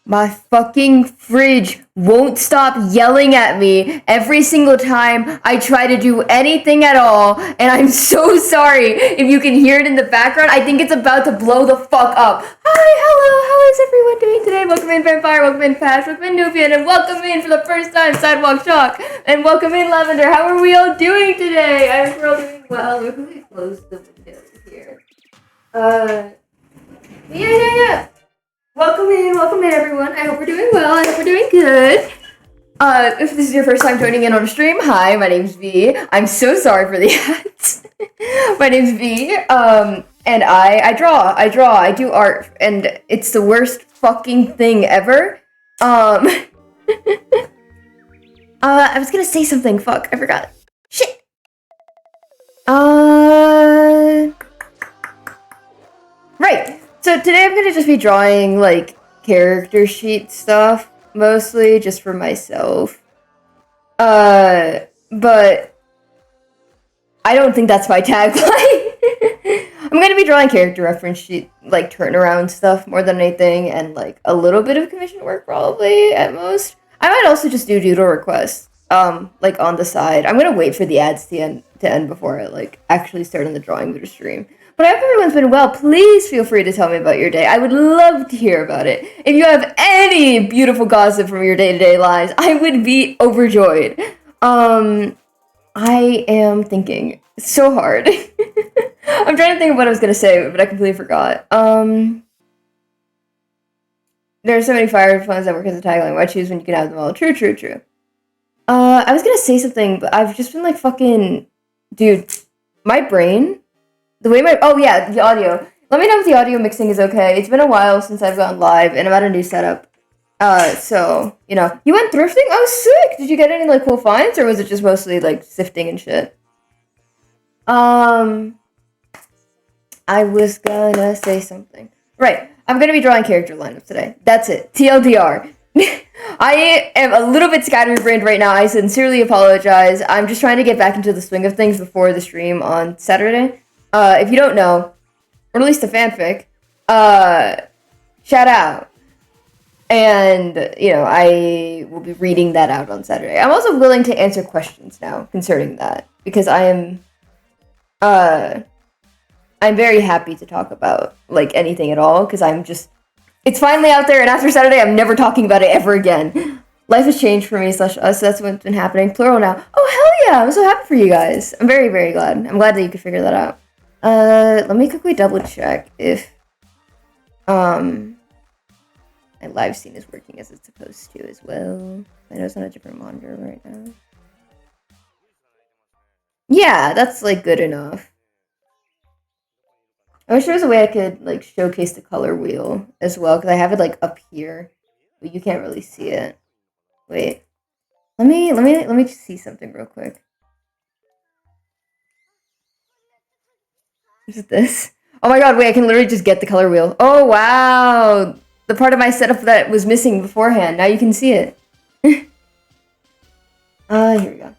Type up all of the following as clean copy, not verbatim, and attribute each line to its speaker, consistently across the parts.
Speaker 1: My fucking fridge won't stop yelling at me every single time I try to do anything at all, and I'm so sorry if you can hear it in the background. I think it's about to blow the fuck up. Hi, hello, how is everyone doing today? Welcome in Vampire, welcome in Pash, welcome in Nubian, and welcome in for the first time Sidewalk Shock, and welcome in Lavender. How are we all doing today? I hope we're all doing well. We're going to close the window here. Yeah. Welcome in everyone. I hope we're doing well. I hope we're doing good. If this is your first time joining in on a stream, hi, my name's V. I'm so sorry for the ads. My name's V. And I draw. I do art, and it's the worst fucking thing ever. I was gonna say something. Fuck, I forgot. Shit. Right. So today I'm gonna just be drawing, like, character sheet stuff, mostly just for myself. But I don't think that's my tagline. I'm gonna be drawing character reference sheet, like, turnaround stuff more than anything, and, like, a little bit of commission work probably, at most. I might also just do doodle requests, like, on the side. I'm gonna wait for the ads to end before I, like, actually start on the drawing video stream. But I hope everyone's been well. Please feel free to tell me about your day. I would love to hear about it. If you have any beautiful gossip from your day-to-day lives, I would be overjoyed. I am thinking so hard. I'm trying to think of what I was going to say, but I completely forgot. There are so many fire funds that work as a tagline. Why choose when you can have them all? True. I was going to say something, but I've just been like fucking... Dude, my brain... The way the audio. Let me know if the audio mixing is okay. It's been a while since I've gone live, and I'm at a new setup. So, you know. You went thrifting? Oh, sick! Did you get any, like, cool finds, or was it just mostly, like, sifting and shit? I was gonna say something. Right. I'm gonna be drawing character lineups today. That's it. TLDR. I am a little bit scatterbrained right now. I sincerely apologize. I'm just trying to get back into the swing of things before the stream on Saturday. If you don't know, or at least a fanfic, shout out. And, you know, I will be reading that out on Saturday. I'm also willing to answer questions now concerning that, because I'm very happy to talk about, like, anything at all, because it's finally out there, and after Saturday, I'm never talking about it ever again. Life has changed for me / us, that's what's been happening. Plural now. Oh, hell yeah, I'm so happy for you guys. I'm very, very glad. I'm glad that you could figure that out. Let me quickly double check if, my live scene is working as it's supposed to as well. I know it's on a different monitor right now. Yeah, that's, like, good enough. I wish there was a way I could, like, showcase the color wheel as well, because I have it, like, up here, but you can't really see it. Wait. Let me just see something real quick. Is it this? Oh my god, wait, I can literally just get the color wheel. Oh, wow! The part of my setup that was missing beforehand. Now you can see it. Here we go.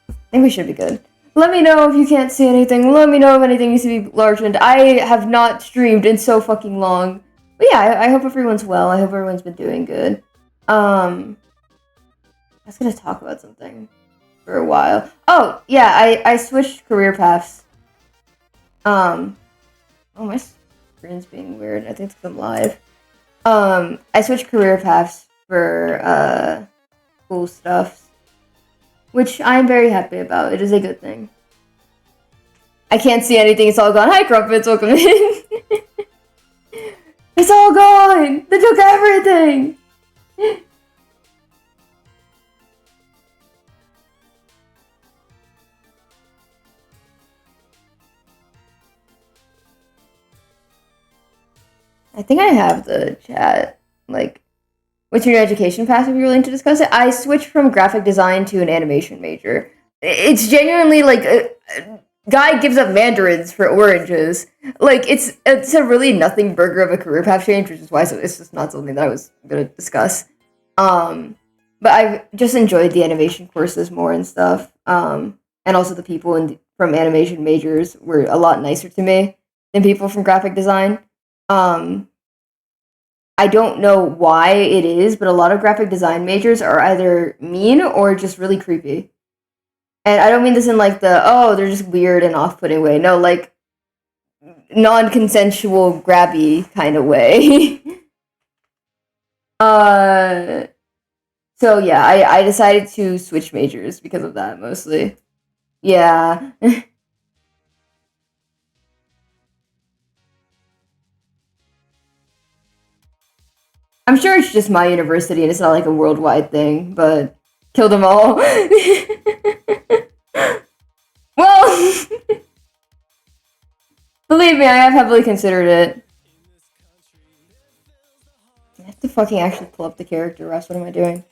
Speaker 1: I think we should be good. Let me know if you can't see anything. Let me know if anything needs to be largened. I have not streamed in so fucking long. But yeah, I hope everyone's well. I hope everyone's been doing good. I was gonna talk about something for a while. Oh, yeah, I switched career paths. Oh, my screen's being weird. I think it's because I'm live. I switched career paths for, cool stuff, which I'm very happy about. It is a good thing. I can't see anything. It's all gone. Hi, Crumpets. Welcome in. It's all gone. They took everything. I think I have the chat. Like, what's your education path if you're willing to discuss it? I switched from graphic design to an animation major. It's genuinely like a guy gives up mandarins for oranges. Like it's a really nothing burger of a career path change, which is why it's just not something that I was gonna discuss. But I've just enjoyed the animation courses more and stuff. And also the people from animation majors were a lot nicer to me than people from graphic design. Um, I don't know why it is, but a lot of graphic design majors are either mean or just really creepy. And I don't mean this in like the, oh, they're just weird and off-putting way. No, like non-consensual grabby kind of way. uh so yeah, I decided to switch majors because of that mostly. Yeah. I'm sure it's just my university and it's not like a worldwide thing, but kill them all. Well, believe me, I have heavily considered it. I have to fucking actually pull up the character, Russ. What am I doing?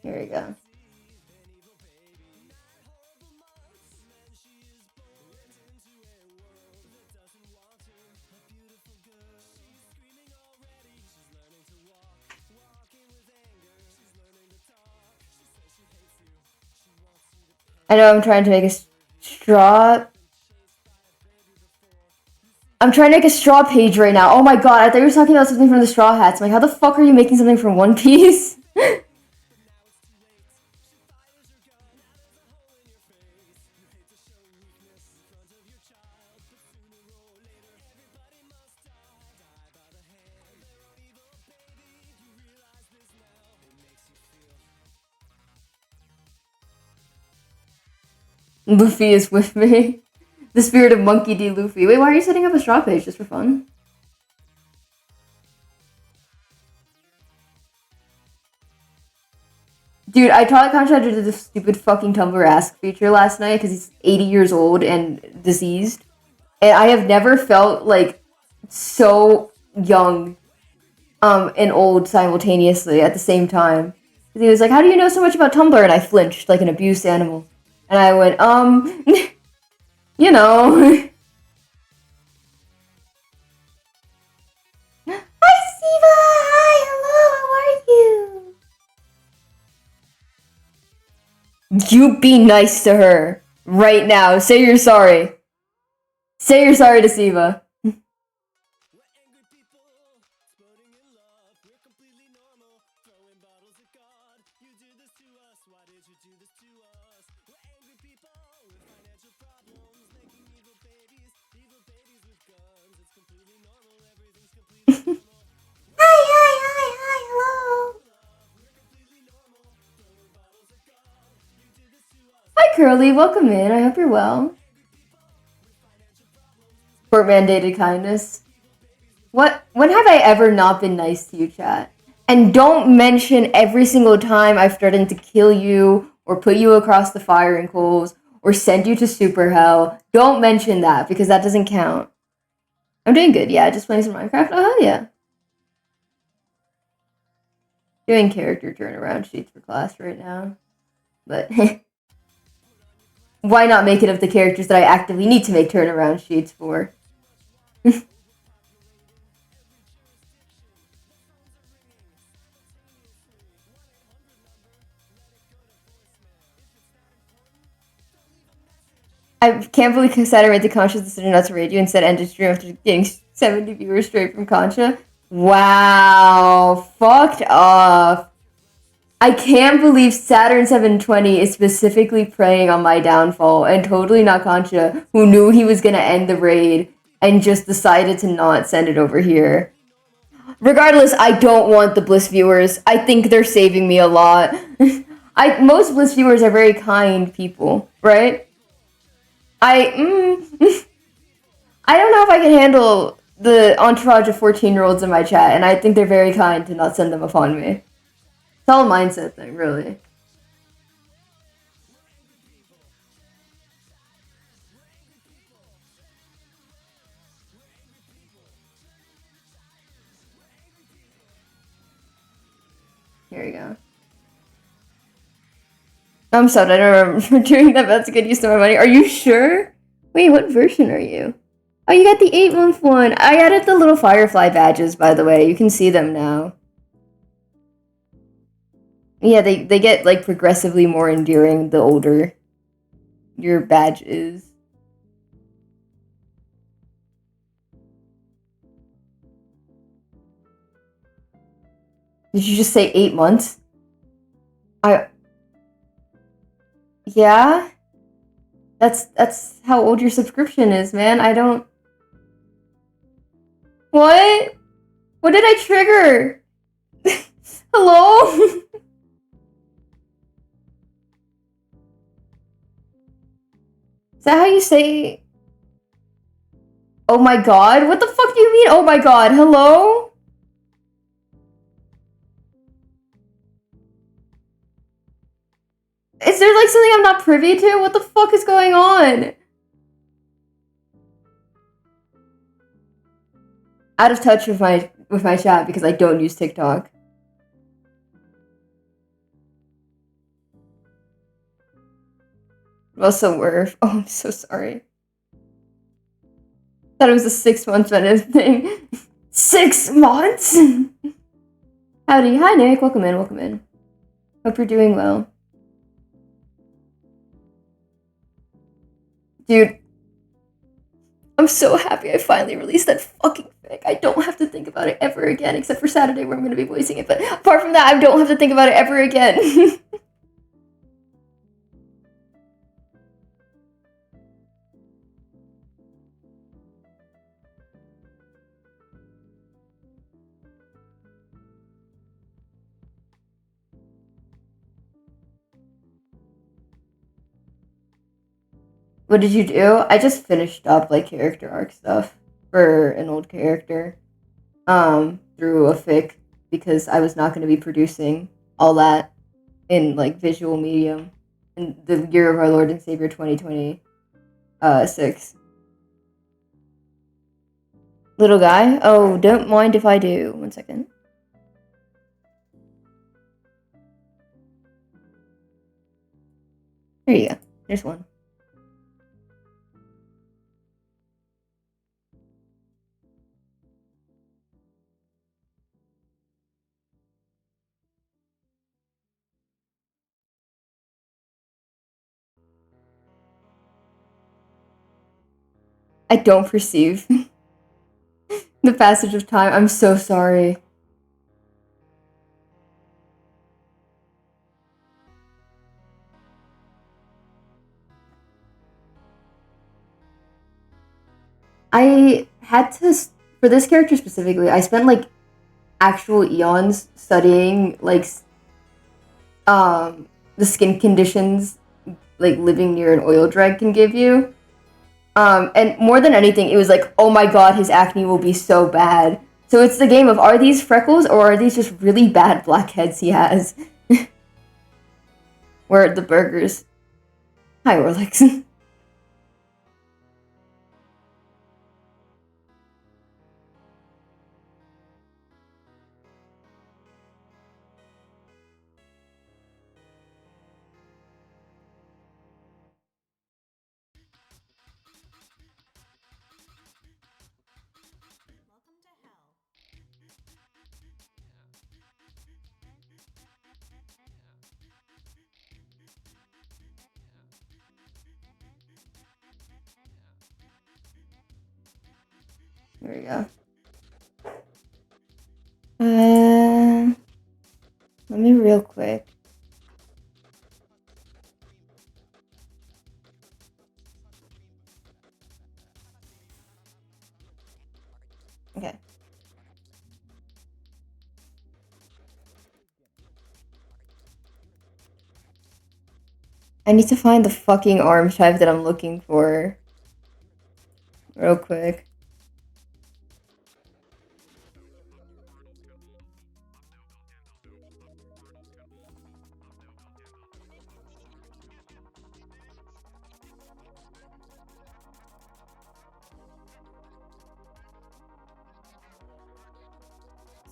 Speaker 1: Here we go. I know I'm trying to make a straw. I'm trying to make a straw page right now. Oh my god, I thought you were talking about something from the Straw Hats. I'm like, how the fuck are you making something from One Piece? Luffy is with me. The spirit of Monkey D. Luffy. Wait, why are you setting up a straw page? Just for fun? Dude, I taught Concha to do this stupid fucking Tumblr Ask feature last night because he's 80 years old and diseased. And I have never felt like so young and old simultaneously at the same time. He was like, how do you know so much about Tumblr? And I flinched like an abused animal. And I went, you know. Hi, Siva! Hi, hello, how are you? You be nice to her right now. Say you're sorry. Say you're sorry to Siva. Hi, hello. Hi, Curly. Welcome in. I hope you're well. Court mandated kindness. What? When have I ever not been nice to you, chat? And don't mention every single time I've threatened to kill you or put you across the firing coals or send you to super hell. Don't mention that because that doesn't count. I'm doing good. Yeah, just playing some Minecraft. Oh hell yeah. Doing character turnaround sheets for class right now. But why not make it of the characters that I actively need to make turnaround sheets for? I can't believe Cassandra made the conscious decision not to raid you and instead ended stream after getting 70 viewers straight from Concha. Wow, fucked off. I can't believe Saturn 720 is specifically preying on my downfall and totally not Concha, who knew he was gonna end the raid and just decided to not send it over here. Regardless, I don't want the Bliss viewers. I think they're saving me a lot. Most Bliss viewers are very kind people, right? I don't know if I can handle the entourage of 14-year-olds in my chat, and I think they're very kind to not send them upon me. It's all a mindset thing, really. Here we go. I'm sorry, I don't remember doing that, but that's a good use of my money. Are you sure? Wait, what version are you? Oh, you got the 8-month one. I added the little Firefly badges, by the way. You can see them now. Yeah, they get, like, progressively more endearing the older your badge is. Did you just say 8 months? Yeah? That's how old your subscription is, man. I don't... What? What did I trigger? Hello? Is that how you say... Oh my god? What the fuck do you mean, oh my god? Hello? Is there like something I'm not privy to? What the fuck is going on? Out of touch with my chat because I don't use TikTok. Also worth. Oh, I'm so sorry. Thought it was a 6 month thing. 6 months? Howdy. Hi, Nick. Welcome in. Welcome in. Hope you're doing well. Dude. I'm so happy I finally released that fucking fic. I don't have to think about it ever again, except for Saturday where I'm going to be voicing it. But apart from that, I don't have to think about it ever again. What did you do? I just finished up like character arc stuff for an old character through a fic because I was not going to be producing all that in like visual medium in the year of our Lord and Savior 2026. Little guy? Oh, don't mind if I do. 1 second. There you go. There's one. I don't perceive the passage of time. I'm so sorry. I had to, for this character specifically, I spent like actual eons studying like the skin conditions like living near an oil drag can give you. And more than anything, it was like, oh my god, his acne will be so bad. So it's the game of, are these freckles or are these just really bad blackheads he has? Where are the burgers? Hi, Orlex. There we go. Let me real quick. Okay. I need to find the fucking arm type that I'm looking for. Real quick.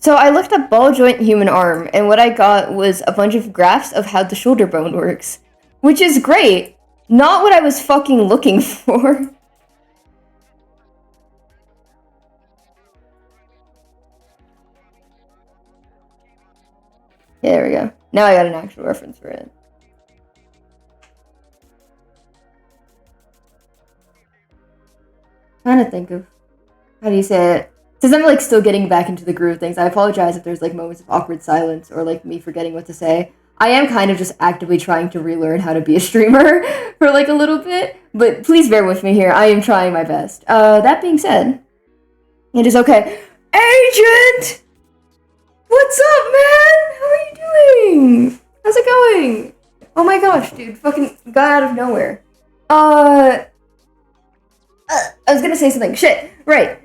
Speaker 1: So I looked up ball joint human arm, and what I got was a bunch of graphs of how the shoulder bone works. Which is great. Not what I was fucking looking for. Yeah, there we go. Now I got an actual reference for it. Trying to think of how do you say it? Since I'm like still getting back into the groove of things, I apologize if there's like moments of awkward silence or like me forgetting what to say. I am kind of just actively trying to relearn how to be a streamer for like a little bit, but please bear with me here. I am trying my best. That being said, it is okay. Agent! What's up, man? How are you doing? How's it going? Oh my gosh, dude, fucking got out of nowhere. I was gonna say something. Shit. Right.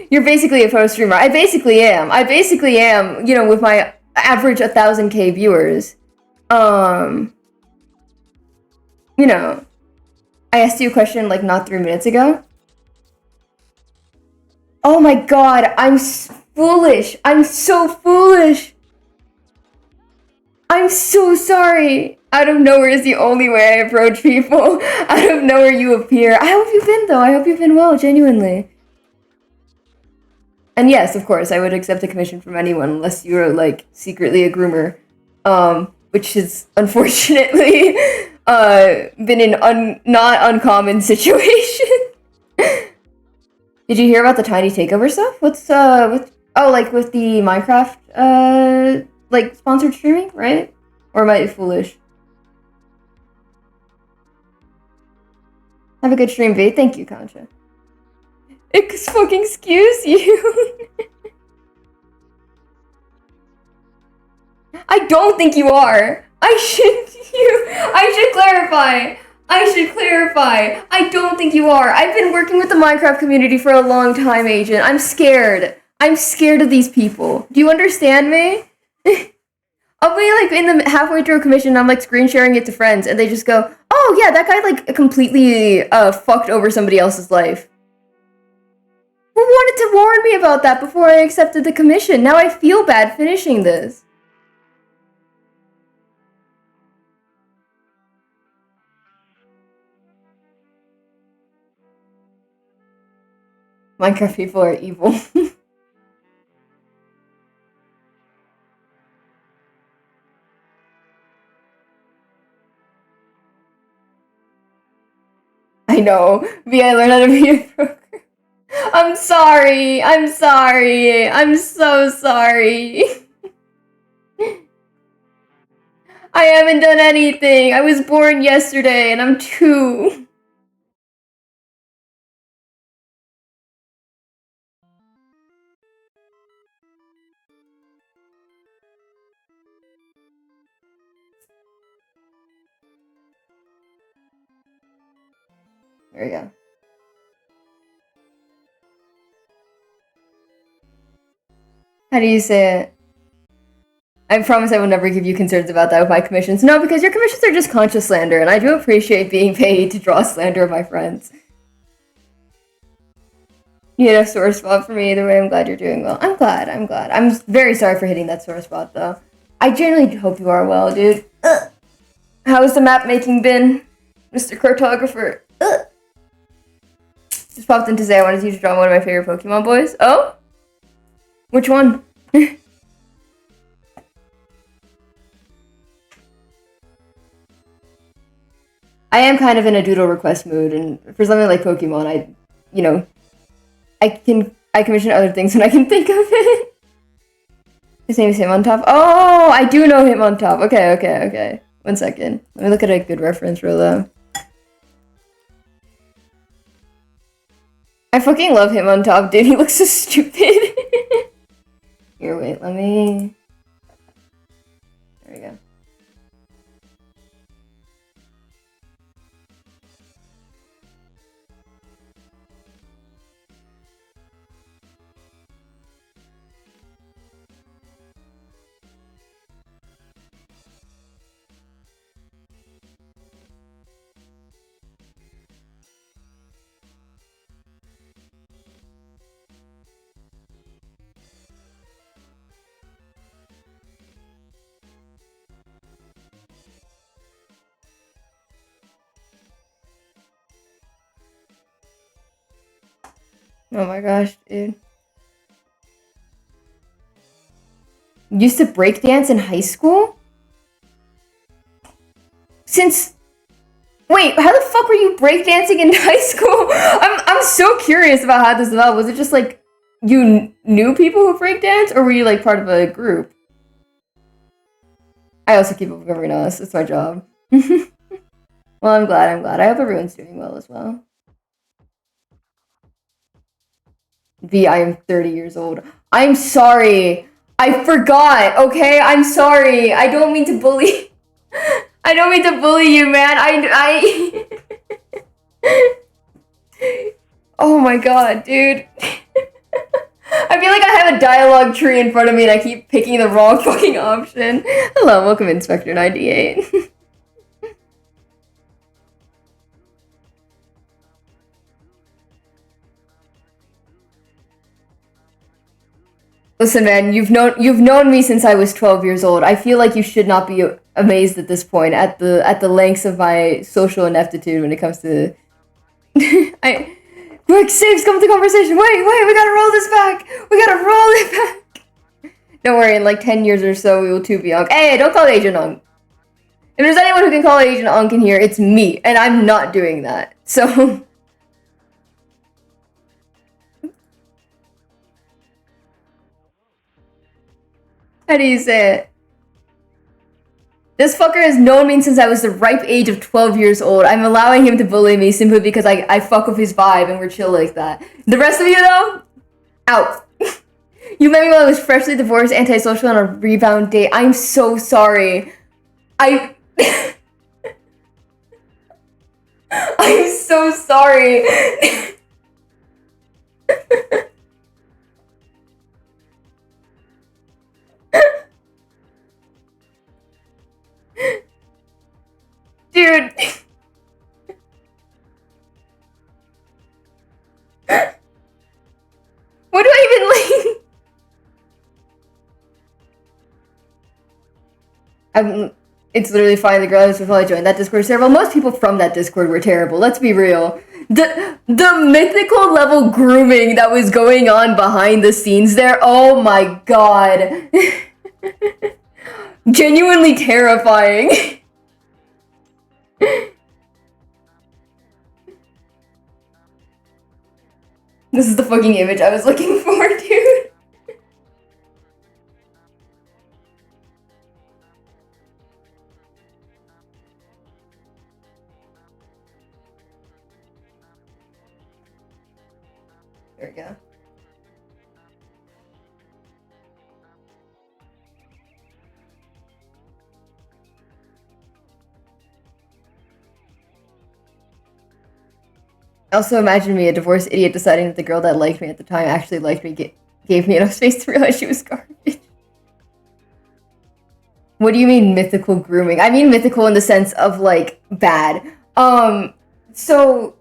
Speaker 1: You're basically a pro streamer. I basically am. You know, with my average 1,000K viewers. You know, I asked you a question like not 3 minutes ago. Oh my god, I'm foolish. I'm so foolish. I'm so sorry. Out of nowhere is the only way I approach people. Out of nowhere you appear. I hope you've been, though. I hope you've been well, genuinely. And yes, of course, I would accept a commission from anyone unless you're, like, secretly a groomer. Which is, unfortunately, been an not uncommon situation. Did you hear about the Tiny Takeover stuff? What's, oh, like, with the Minecraft, like, sponsored streaming, right? Or am I foolish? Have a good stream, V. Thank you, Concha. Fucking excuse you. I don't think you are. I should clarify. I don't think you are. I've been working with the Minecraft community for a long time, Agent. I'm scared. I'm scared of these people. Do you understand me? I'll be like in the halfway through a commission, I'm like screen sharing it to friends, and they just go, "Oh yeah, that guy like completely fucked over somebody else's life." Who wanted to warn me about that before I accepted the commission? Now I feel bad finishing this. Minecraft people are evil. I know. V, I learned how to be a broker. I'm sorry. I'm so sorry. I haven't done anything. I was born yesterday and I'm 2. There we go. How do you say it? I promise I will never give you concerns about that with my commissions. No, because your commissions are just conscious slander, and I do appreciate being paid to draw slander of my friends. You had a sore spot for me either way. I'm glad you're doing well. I'm glad. I'm very sorry for hitting that sore spot, though. I genuinely hope you are well, dude. How's the map making been, Mr. Cartographer? Just popped in to say I wanted you to draw one of my favorite Pokemon boys. Oh? Which one? I am kind of in a doodle request mood, and for something like Pokemon, I commission other things when I can think of it. His name is Hitmontop. Oh, I do know Hitmontop. Okay. 1 second. Let me look at a good reference real low. I fucking love Hitmontop, dude. He looks so stupid. Here, wait, let me... There we go. Oh my gosh, dude. Used to break dance in high school? Since wait, how the fuck were you breakdancing in high school? I'm so curious about how this developed. Was it just like you knew people who breakdance, or were you like part of a group? I also keep up with everyone else. It's my job. Well, I'm glad. I'm glad. I hope everyone's doing well as well. V, I am 30 years old. I'm sorry. I forgot. Okay, I'm sorry. I don't mean to bully. I don't mean to bully you, man. I. Oh my god, dude. I feel like I have a dialogue tree in front of me and I keep picking the wrong fucking option. Hello, welcome Inspector 98. Listen, man, you've known me since I was 12 years old. I feel like you should not be amazed at this point at the lengths of my social ineptitude when it comes to I quick saves come to conversation. Wait, we gotta roll this back. We gotta roll it back. Don't worry, in like 10 years or so we will too be Unk. Hey, don't call Agent Unk. If there's anyone who can call Agent Unk in here, it's me, and I'm not doing that. So how do you say it? This fucker has known me since I was the ripe age of 12 years old. I'm allowing him to bully me simply because I fuck with his vibe and we're chill like that. The rest of you, though? Out. You met me while I was freshly divorced, antisocial, on a rebound date. I'm so sorry. I'm so sorry. Dude. What do I even like? It's literally fine. The girls would probably join that Discord server. Most people from that Discord were terrible. Let's be real. The mythical level grooming that was going on behind the scenes there. Oh my god. Genuinely terrifying. This is the fucking image I was looking for, dude. There we go. Also, imagine me, a divorced idiot, deciding that the girl that liked me at the time actually liked me, gave me enough space to realize she was garbage. What do you mean mythical grooming? I mean mythical in the sense of, like, bad. So,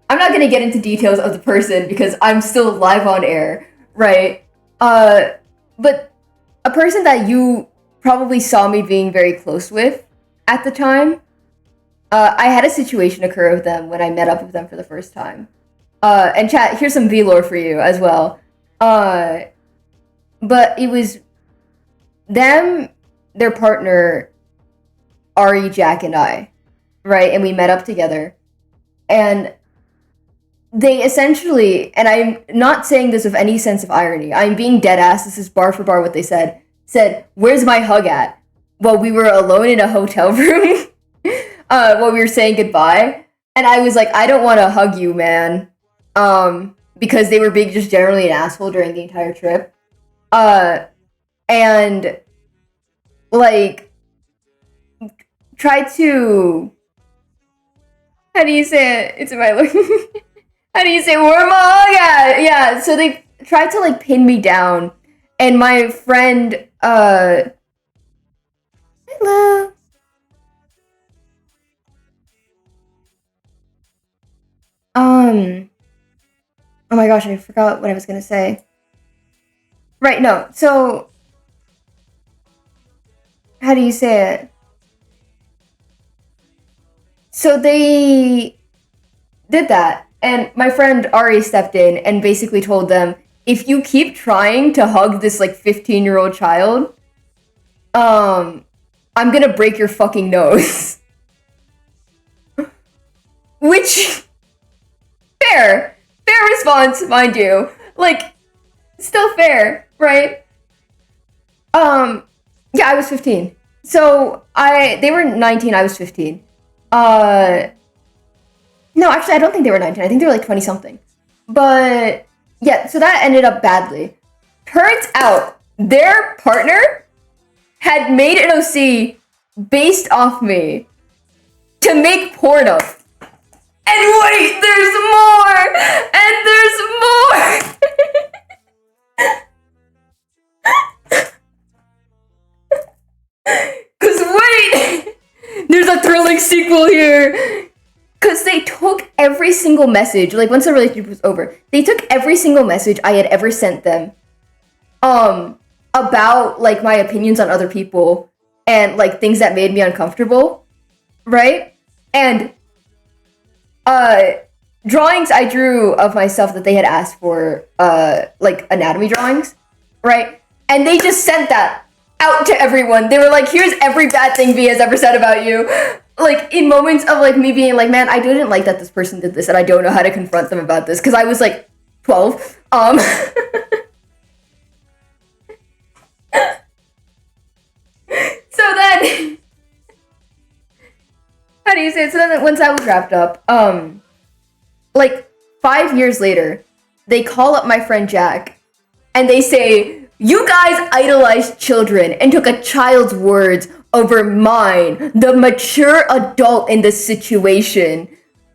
Speaker 1: I'm not gonna get into details of the person because I'm still live on air, right? But a person that you probably saw me being very close with at the time, I had a situation occur with them when I met up with them for the first time. And chat, here's some V-lore for you as well. But it was them, their partner, Ari, Jack, and I, right? And we met up together. And they essentially, and I'm not saying this with any sense of irony, I'm being dead ass, this is bar for bar what they said, where's my hug at? While we were alone in a hotel room, while we were saying goodbye. And I was like, I don't want to hug you, man. Because they were being just generally an asshole during the entire trip. And, like, try to, how do you say it? It's in my look. How do you say, where my hug at? Yeah, so they tried to, like, pin me down. And my friend, hello. Oh my gosh, I forgot what I was gonna say. Right, no, so, how do you say it? So they did that. And my friend Ari stepped in and basically told them, if you keep trying to hug this like 15-year-old child, I'm gonna break your fucking nose. Which, fair response, mind you. Like, still fair, right? Yeah, I was 15. So they were 19, I was 15. No, actually, I don't think they were 19. I think they were like 20 something. But yeah, so that ended up badly. Turns out their partner had made an OC based off me to make porn of. And wait, there's more! And there's more! Cause wait! There's a thrilling sequel here! Cause they took every single message, like once the relationship was over, they took every single message I had ever sent them, about like my opinions on other people and like things that made me uncomfortable, right? And drawings I drew of myself that they had asked for, like anatomy drawings, right? And they just sent that out to everyone. They were like, here's every bad thing V has ever said about you. Like, in moments of like me being like, man, I didn't like that this person did this and I don't know how to confront them about this, because I was like 12. So then, how do you say it? So then once that was wrapped up, like 5 years later, they call up my friend Jack and they say, you guys idolized children and took a child's words over mine, the mature adult in the situation,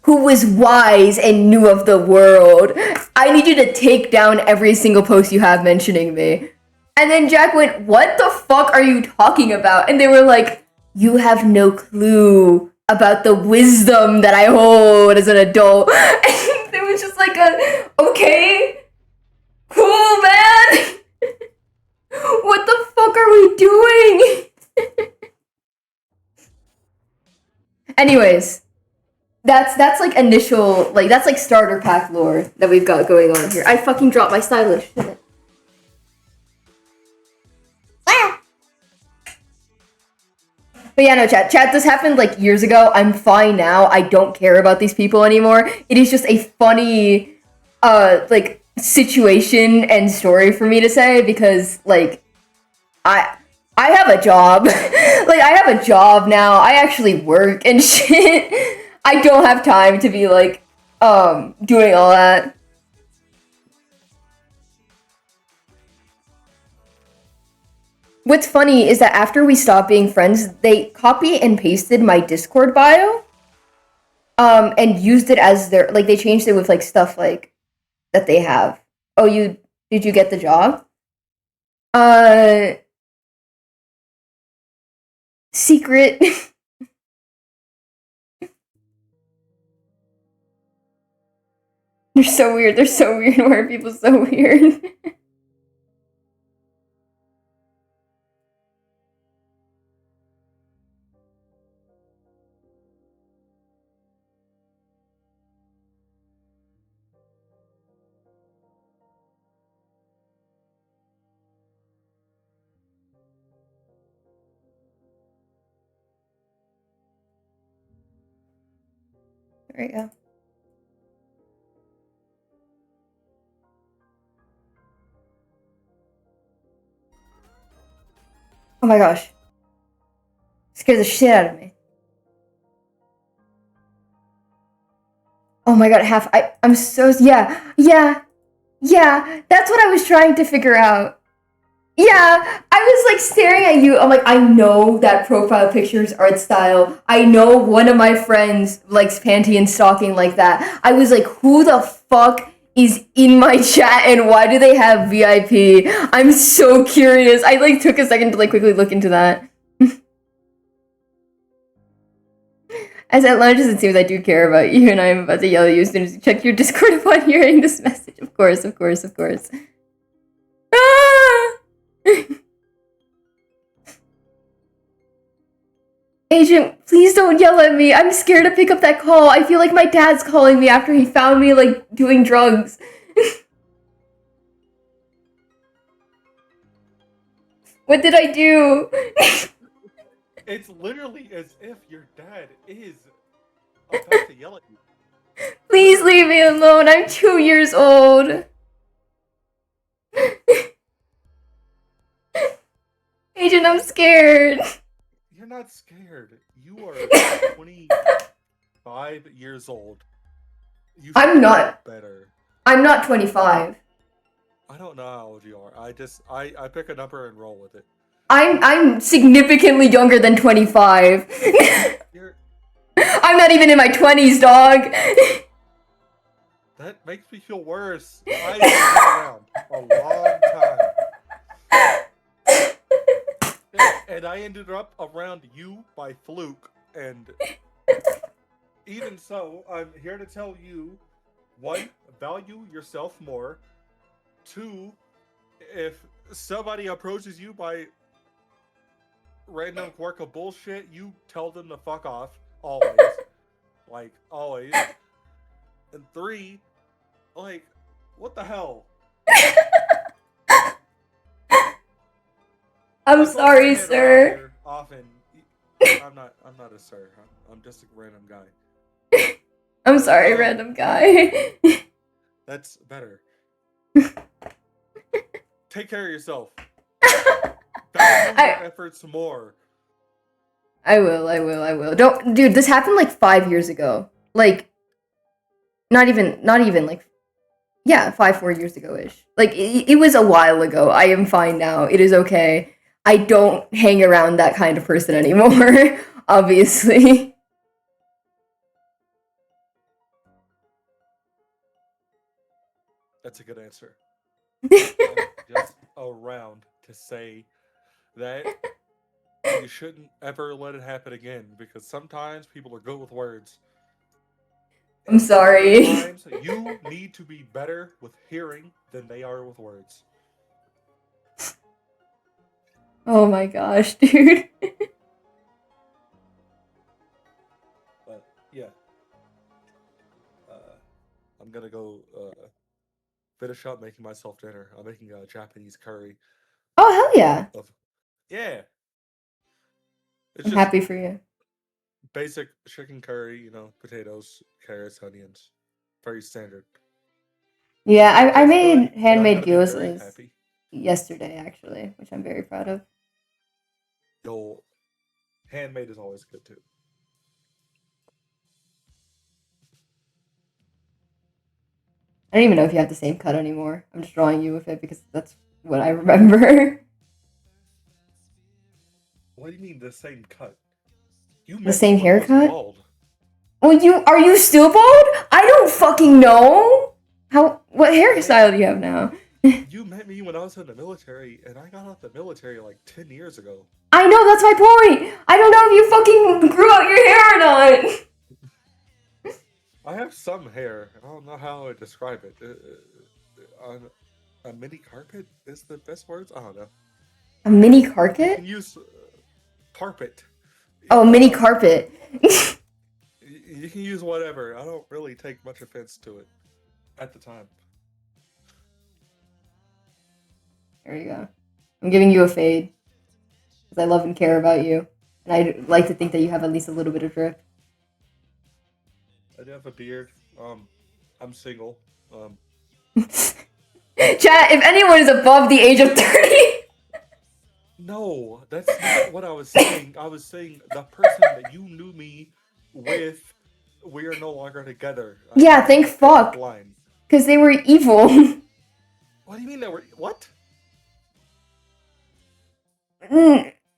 Speaker 1: who was wise and knew of the world. I need you to take down every single post you have mentioning me. And then Jack went, what the fuck are you talking about? And they were like, you have no clue about the wisdom that I hold as an adult. And it was just like okay, cool, man. What the fuck are we doing? Anyways, that's like initial, like that's like starter pack lore that we've got going on here. I fucking dropped my stylish. But yeah, no, chat, this happened like years ago. I'm fine now. I don't care about these people anymore. It is just a funny, like, situation and story for me to say, because, like, I have a job. Like, I have a job now. I actually work and shit. I don't have time to be, like, doing all that. What's funny is that after we stopped being friends, they copy and pasted my Discord bio, and used it as their, like, they changed it with, like, stuff, like, that they have. Oh, did you get the job? Secret. They're so weird. Why are people so weird? There you go. Oh my gosh. Scared the shit out of me. Oh my god, I'm so, yeah, that's what I was trying to figure out. Yeah, I was like staring at you. I'm like, I know that profile picture's art style. I know one of my friends likes panty and stocking like that. I was like, who the fuck is in my chat and why do they have VIP? I'm so curious. I like took a second to like quickly look into that. As at lunch as it seems I do care about you and I am about to yell at you as soon as you check your Discord upon hearing this message. Of course. Agent, please don't yell at me. I'm scared to pick up that call. I feel like my dad's calling me after he found me, like, doing drugs. What did I do?
Speaker 2: It's literally as if your dad is about to yell at you.
Speaker 1: Please leave me alone. I'm 2 years old. Agent, I'm scared.
Speaker 2: You're not scared. You are 25 years old. You should
Speaker 1: I'm not.
Speaker 2: know better.
Speaker 1: I'm not 25.
Speaker 2: I don't know how old you are. I pick a number and roll with it.
Speaker 1: I'm significantly younger than 25.
Speaker 2: You're,
Speaker 1: I'm not even in my 20s, dog.
Speaker 2: that makes me feel worse. I've been around a long time. And I ended up around you by fluke. And even so, I'm here to tell you, 1, value yourself more. 2, if somebody approaches you by random quirk of bullshit, you tell them to fuck off. Always. Like, always. And 3, like, what the hell?
Speaker 1: I'm sorry, sir.
Speaker 2: Often. I'm not a sir. I'm just a random guy.
Speaker 1: I'm sorry, random guy.
Speaker 2: That's better. Take care of yourself. Value your efforts more.
Speaker 1: I will. Don't, dude, this happened like 5 years ago. Like, not even like, yeah, 4 years ago-ish. Like, it was a while ago. I am fine now. It is okay. I don't hang around that kind of person anymore, obviously.
Speaker 2: That's a good answer. I'm just around to say that you shouldn't ever let it happen again, because sometimes people are good with words.
Speaker 1: I'm sorry.
Speaker 2: Sometimes you need to be better with hearing than they are with words.
Speaker 1: Oh my gosh, dude.
Speaker 2: But yeah, I'm gonna go finish up making myself dinner. I'm making a Japanese curry.
Speaker 1: Oh, hell yeah.
Speaker 2: Yeah, it's
Speaker 1: I'm
Speaker 2: just
Speaker 1: happy for you.
Speaker 2: basic chicken curry. Potatoes, carrots, onions. Very standard.
Speaker 1: Yeah, I
Speaker 2: Tastes good,
Speaker 1: made
Speaker 2: and I'm
Speaker 1: handmade
Speaker 2: gonna be very
Speaker 1: gyozas
Speaker 2: happy.
Speaker 1: yesterday, actually, which I'm very proud of.
Speaker 2: Yo, handmade is always good too.
Speaker 1: I don't even know if you have the same cut anymore. I'm just drawing you with it because that's what I remember.
Speaker 2: What do you mean the same cut? You
Speaker 1: The
Speaker 2: met me
Speaker 1: same
Speaker 2: when I was
Speaker 1: haircut?
Speaker 2: bald.
Speaker 1: Well, are you still bald? I don't fucking know. What
Speaker 2: Like,
Speaker 1: hairstyle do you have now?
Speaker 2: you met me when I was in the military, and I got out the military like 10 years ago.
Speaker 1: I know, that's my point. I don't know if you fucking grew out your hair or not.
Speaker 2: I have some hair. I don't know how I would describe it. A mini carpet is the best words? I don't know.
Speaker 1: A mini
Speaker 2: You can
Speaker 1: carpet?
Speaker 2: use carpet.
Speaker 1: Oh, a
Speaker 2: I
Speaker 1: mini
Speaker 2: don't.
Speaker 1: carpet.
Speaker 2: You can use whatever. I don't really take much offense to it at the time.
Speaker 1: There you go. I'm giving you a fade because I love and care about you, and I like to think that you have at least a little bit of drift.
Speaker 2: I do have a beard. I'm single.
Speaker 1: Chat, if anyone is above the age of 30.
Speaker 2: No, that's not what I was saying. I was saying the person that you knew me with, we are no longer together.
Speaker 1: Yeah,
Speaker 2: I'm
Speaker 1: thank
Speaker 2: gonna pick up
Speaker 1: fuck.
Speaker 2: line.
Speaker 1: Because they were evil.
Speaker 2: What do you mean that we're what?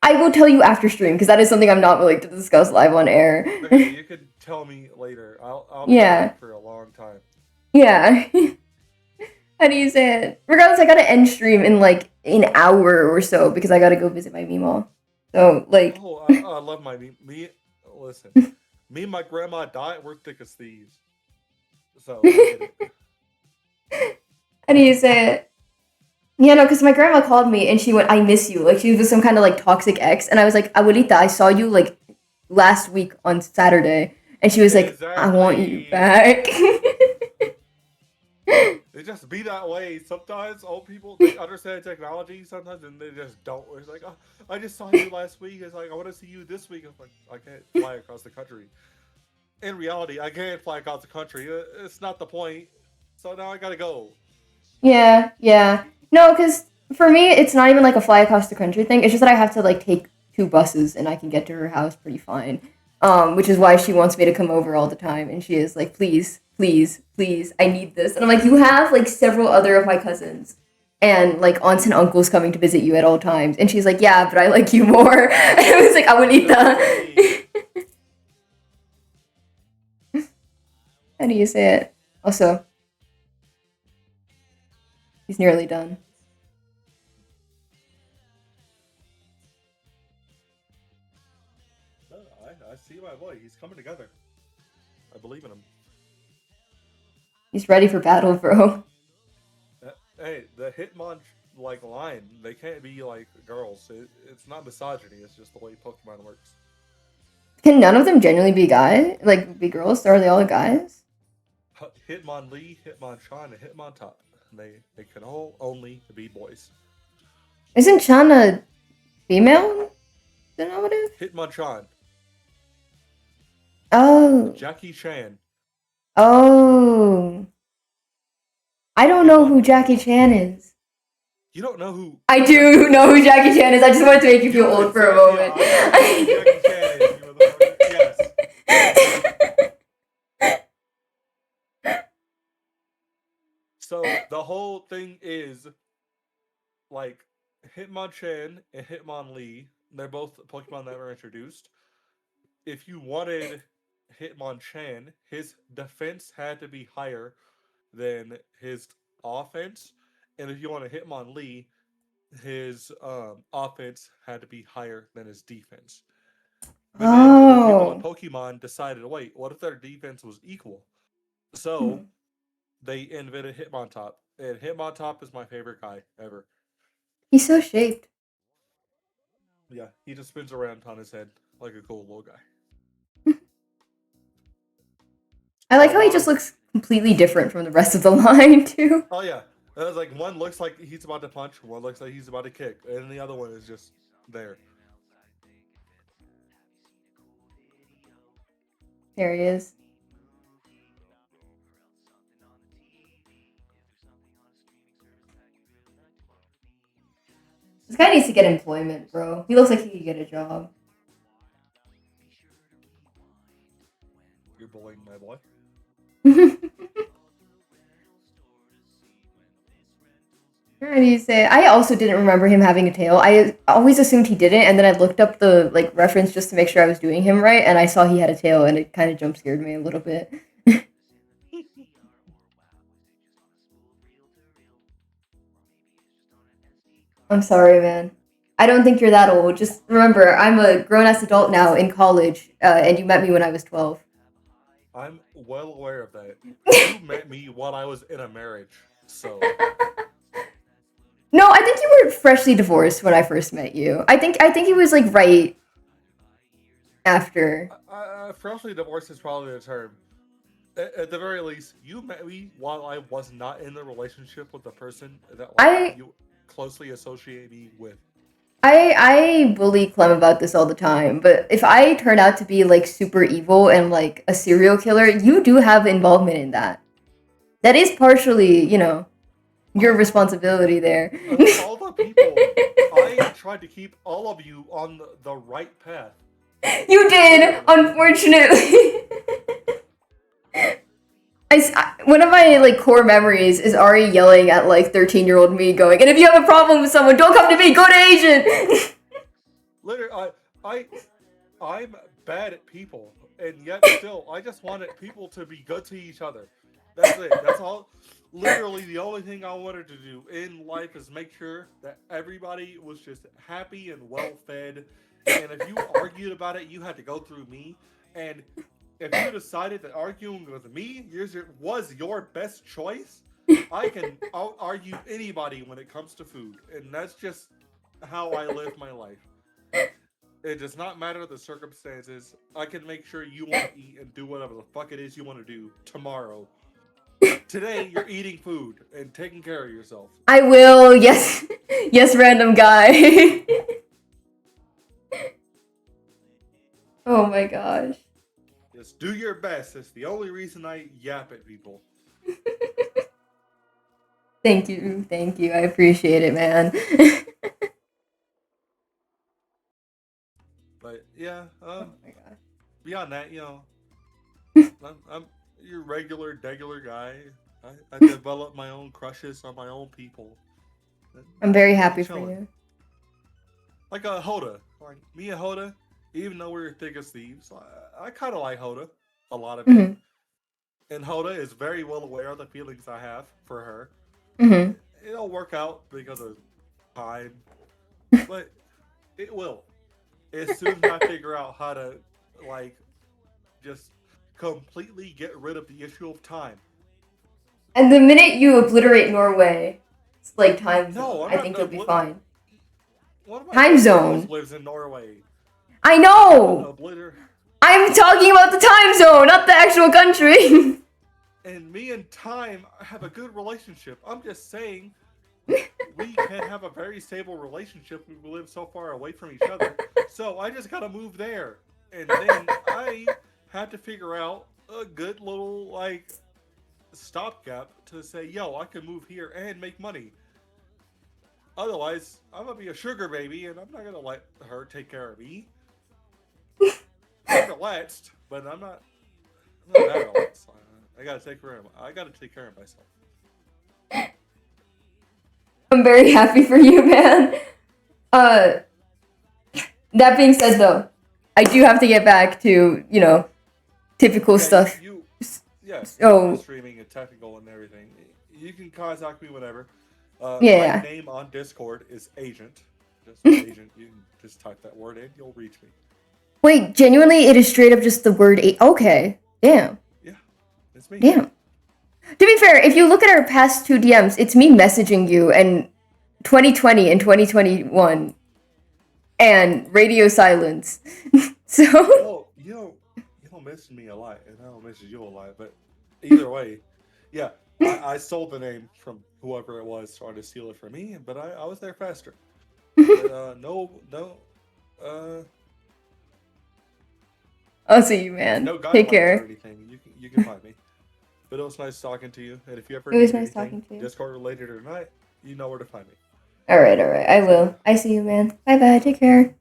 Speaker 1: I will tell you after stream, because that is something I'm not willing to discuss live on air.
Speaker 2: Okay, you could tell me later. I'll be
Speaker 1: Yeah.
Speaker 2: waiting for a long time.
Speaker 1: Yeah. How do you say it? Regardless, I gotta end stream in like an hour or so because I gotta go visit my Meemaw. So, like.
Speaker 2: Oh, I love my me. Listen, me and my grandma died. We're thick as thieves. So. I get it.
Speaker 1: How do you say it? Yeah, no, because my grandma called me and she went, I miss you. Like, she was some kind of like toxic ex. And I was like, Abuelita, I saw you like last week on Saturday, and she was like, "I want you
Speaker 2: Exactly.
Speaker 1: back."
Speaker 2: It just be that way. Sometimes old people they understand technology sometimes and they just don't. It's like, oh, I just saw you last week. It's like I want to see you this week. I'm like, I can't fly across the country. In reality, I can't fly across the country. It's not the point. So now I gotta go.
Speaker 1: Yeah, yeah. No, because for me, it's not even like a fly across the country thing. It's just that I have to like take 2 buses and I can get to her house pretty fine. Which is why she wants me to come over all the time. And she is like, please, please, please, I need this. And I'm like, you have like several other of my cousins and like aunts and uncles coming to visit you at all times. And she's like, yeah, but I like you more. And I was like, I would eat
Speaker 2: Exactly.
Speaker 1: that. How do you say it? Also, he's nearly done.
Speaker 2: No, I see my boy. He's coming together. I believe in him.
Speaker 1: He's ready for battle, bro.
Speaker 2: Hey, the Hitmon like line, they can't be like girls. It's not misogyny. It's just the way Pokemon works.
Speaker 1: Can none of them genuinely be guys? Like, be girls? Or are they all guys?
Speaker 2: Hitmonlee, Hitmonchan, and Hitmontop. They can all only be boys.
Speaker 1: Isn't Chan a female denominative?
Speaker 2: Hitmonchan,
Speaker 1: Oh.
Speaker 2: Jackie Chan,
Speaker 1: Oh. I don't know who
Speaker 2: Hitmonlee.
Speaker 1: Jackie Chan is.
Speaker 2: You don't know who?
Speaker 1: I do know who Jackie Chan is. I just wanted to make you feel old for a
Speaker 2: Exactly. Yeah,
Speaker 1: moment.
Speaker 2: I know who Jackie Chan is. You motherfucker. Yes. So the whole thing is like Hitmonchan and Hitmonlee. They're both Pokemon that were introduced. If you wanted Hitmonchan, his defense had to be higher than his offense, and if you want to Hitmonlee, his offense had to be higher than his defense. But then the people in
Speaker 1: Oh.
Speaker 2: Pokemon decided, wait, what if their defense was equal? So they invented Hitmontop, and Hitmontop is my favorite guy ever.
Speaker 1: He's so shaped.
Speaker 2: Yeah, he just spins around on his head like a cool little guy.
Speaker 1: I
Speaker 2: A
Speaker 1: like how he
Speaker 2: lot
Speaker 1: just
Speaker 2: of
Speaker 1: looks completely different from the rest of the line, too.
Speaker 2: oh yeah, it was like one looks like he's about to punch, one looks like he's about to kick, and the other one is just there.
Speaker 1: There he is. This guy needs to get employment, bro. He looks like he could get a job.
Speaker 2: You're bullying my boy.
Speaker 1: How do you say it? I also didn't remember him having a tail. I always assumed he didn't, and then I looked up the like reference just to make sure I was doing him right, and I saw he had a tail, and it kind of jump scared me a little bit. I'm sorry, man. I don't think you're that old. Just remember, I'm a grown ass adult now in college, and you met me when I was 12.
Speaker 2: I'm well aware of that. You met me while I was in a marriage, so
Speaker 1: No, I think you were freshly divorced when I first met you. I think it was like right after.
Speaker 2: freshly divorced is probably the term. At the very least, you met me while I was not in the relationship with the person that like
Speaker 1: I
Speaker 2: you closely associate me with.
Speaker 1: I bully Clem about this all the time, but if I turn out to be like super evil and like a serial killer, you do have involvement in that. That is partially, your responsibility there.
Speaker 2: Of all the people, I tried to keep all of you on the right path.
Speaker 1: You did,
Speaker 2: Literally.
Speaker 1: unfortunately. One of my like core memories is Ari yelling at like 13-year-old me, going, "And if you have a problem with someone, don't come to me. Go to Asian."
Speaker 2: Literally, I'm bad at people, and yet still, I just wanted people to be good to each other. That's it. That's all. Literally, the only thing I wanted to do in life is make sure that everybody was just happy and well fed. And if you argued about it, you had to go through me. And if you decided that arguing with me was your best choice, I can out argue anybody when it comes to food, and that's just how I live my life. It does not matter the circumstances. I can make sure you want to eat and do whatever the fuck it is you want to do tomorrow. Today, you're eating food and taking care of yourself.
Speaker 1: I will. Yes, yes, random guy. Oh my gosh.
Speaker 2: Just do your best. It's the only reason I yap at people.
Speaker 1: Thank you, thank you. I appreciate it, man.
Speaker 2: But yeah,
Speaker 1: Oh my gosh.
Speaker 2: beyond that, I'm your regular guy. I develop my own crushes on my own people.
Speaker 1: I'm very
Speaker 2: We'll be
Speaker 1: happy for
Speaker 2: chilling.
Speaker 1: you.
Speaker 2: Like Hoda, like me and Hoda, even though we're thick as thieves, I kind of like Hoda a lot of it.
Speaker 1: Mhm.
Speaker 2: And Hoda is very well aware of the feelings I have for her.
Speaker 1: Mhm.
Speaker 2: It'll work out because of time, but it will. As soon as I figure out how to, like, just completely get rid of the issue of time.
Speaker 1: And the minute you obliterate Norway, it's like time zone.
Speaker 2: No, I'm
Speaker 1: I
Speaker 2: not
Speaker 1: think
Speaker 2: the.
Speaker 1: you'll be fine.
Speaker 2: One of my
Speaker 1: Time
Speaker 2: best friends
Speaker 1: zone.
Speaker 2: lives in Norway.
Speaker 1: I
Speaker 2: I'm not
Speaker 1: know.
Speaker 2: obliter.
Speaker 1: I'm talking about the time zone, not the actual country.
Speaker 2: And me and time have a good relationship. I'm just saying we can have a very stable relationship if we live so far away from each other. So I just gotta move there. And then I had to figure out a good little, like, stopgap to say, yo, I can move here and make money. Otherwise, I'm gonna be a sugar baby and I'm not gonna let her take care of me. I'm relaxed, but I'm not that relaxed. I gotta take care of myself.
Speaker 1: I'm very happy for you, man. Uh, that being said, though, I do have to get back to, typical
Speaker 2: Yeah,
Speaker 1: stuff.
Speaker 2: you're
Speaker 1: So,
Speaker 2: streaming and technical and everything. You can contact me whenever. My
Speaker 1: yeah.
Speaker 2: name on Discord is Agent. Just Agent. You can just type that word in. You'll reach me.
Speaker 1: Wait, genuinely, it is straight up just the word okay. Damn.
Speaker 2: Yeah, it's me.
Speaker 1: Damn. To be fair, if you look at our past two DMs, it's me messaging you and 2020 and 2021 and radio silence. So,
Speaker 2: Well, you don't miss me a lot, and I don't miss you a lot. But either way, yeah, I stole the name from whoever it was trying to steal it from me, but I was there faster. But no, uh,
Speaker 1: I'll see you, man.
Speaker 2: no
Speaker 1: Take
Speaker 2: guidelines or
Speaker 1: care.
Speaker 2: anything. You can find me. But it was nice talking to you. And if you ever
Speaker 1: It was
Speaker 2: need
Speaker 1: nice
Speaker 2: anything
Speaker 1: talking to you.
Speaker 2: Discord related or not, you know where to find me.
Speaker 1: Alright, I will. I see you, man. Bye bye. Take care.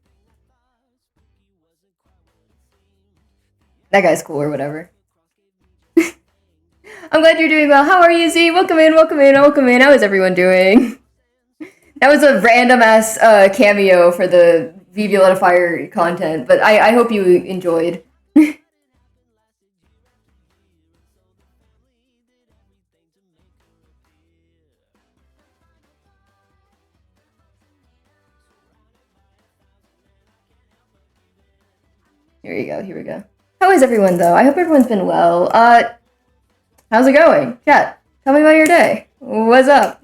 Speaker 1: That guy's cool or whatever. I'm glad you're doing well. How are you, Z? Welcome in, welcome in, welcome in. How is everyone doing? That was a random ass cameo for the VV Let a Fire content, but I hope you enjoyed. Here we go, here we go. How is everyone though? I hope everyone's been well. How's it going? Chat, tell me about your day. What's up?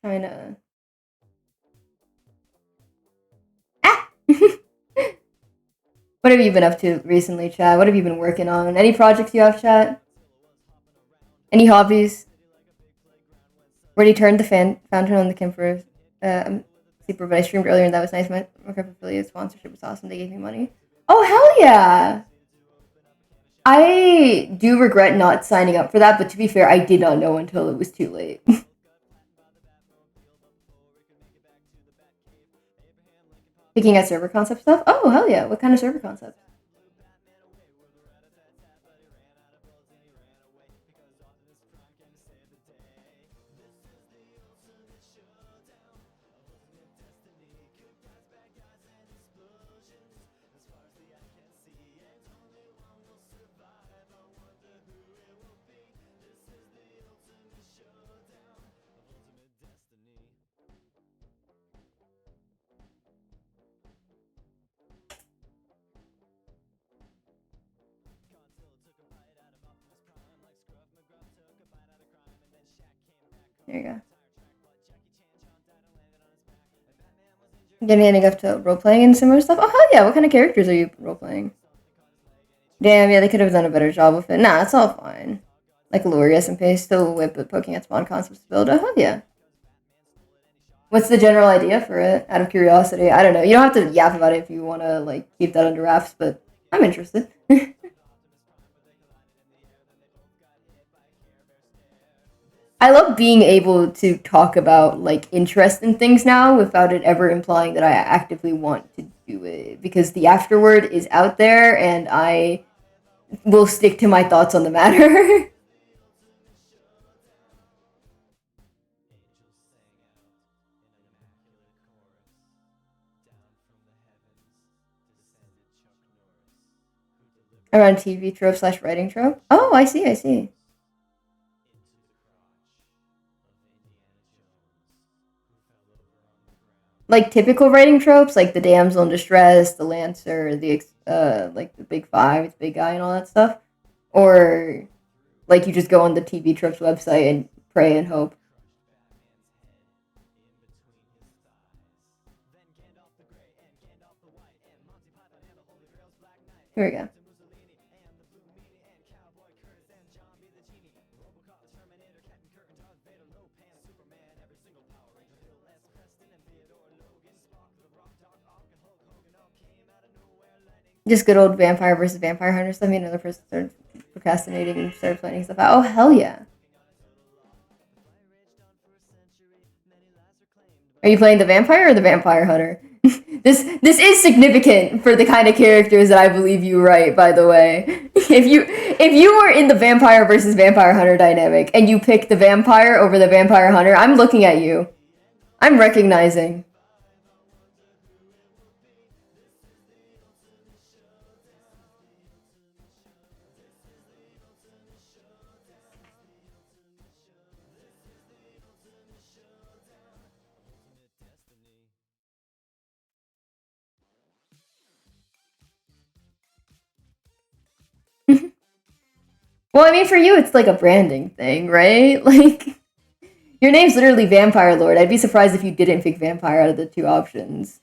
Speaker 1: Trying to. Ah! What have you been up to recently, chat? What have you been working on? Any projects you have, chat? Any hobbies? Already turned the fountain on the camper. I'm super, but I streamed earlier and that was nice. My affiliate sponsorship was awesome. They gave me money. Oh, hell yeah! I do regret not signing up for that, but to be fair, I did not know until it was too late. Picking at server concept stuff? Oh, hell yeah. What kind of server concept? There you go. Getting up to role playing and similar stuff. Oh hell yeah! What kind of characters are you role playing? Damn, yeah, they could have done a better job with it. Nah, it's all fine. Like Lorius and Pace, still whip but poking at spawn concepts to build. Oh hell yeah! What's the general idea for it? Out of curiosity, I don't know. You don't have to yap about it if you want to like keep that under wraps, but I'm interested. I love being able to talk about like interest in things now without it ever implying that I actively want to do it because the afterword is out there and I will stick to my thoughts on the matter. Around TV trope slash writing trope. Oh, I see, I see. Like typical writing tropes, like the damsel in distress, the lancer, like the big five, the big guy, and all that stuff, or like you just go on the TV tropes website and pray and hope. Here we go. Just good old vampire versus vampire hunter stuff. I mean, another person started procrastinating and started planning stuff out. Oh hell yeah! Are you playing the vampire or the vampire hunter? This is significant for the kind of characters that I believe you write. By the way, if you were in the vampire versus vampire hunter dynamic and you pick the vampire over the vampire hunter, I'm looking at you. I'm recognizing. Well, I mean, for you, it's like a branding thing, right? Like, your name's literally Vampire Lord. I'd be surprised if you didn't pick vampire out of the two options.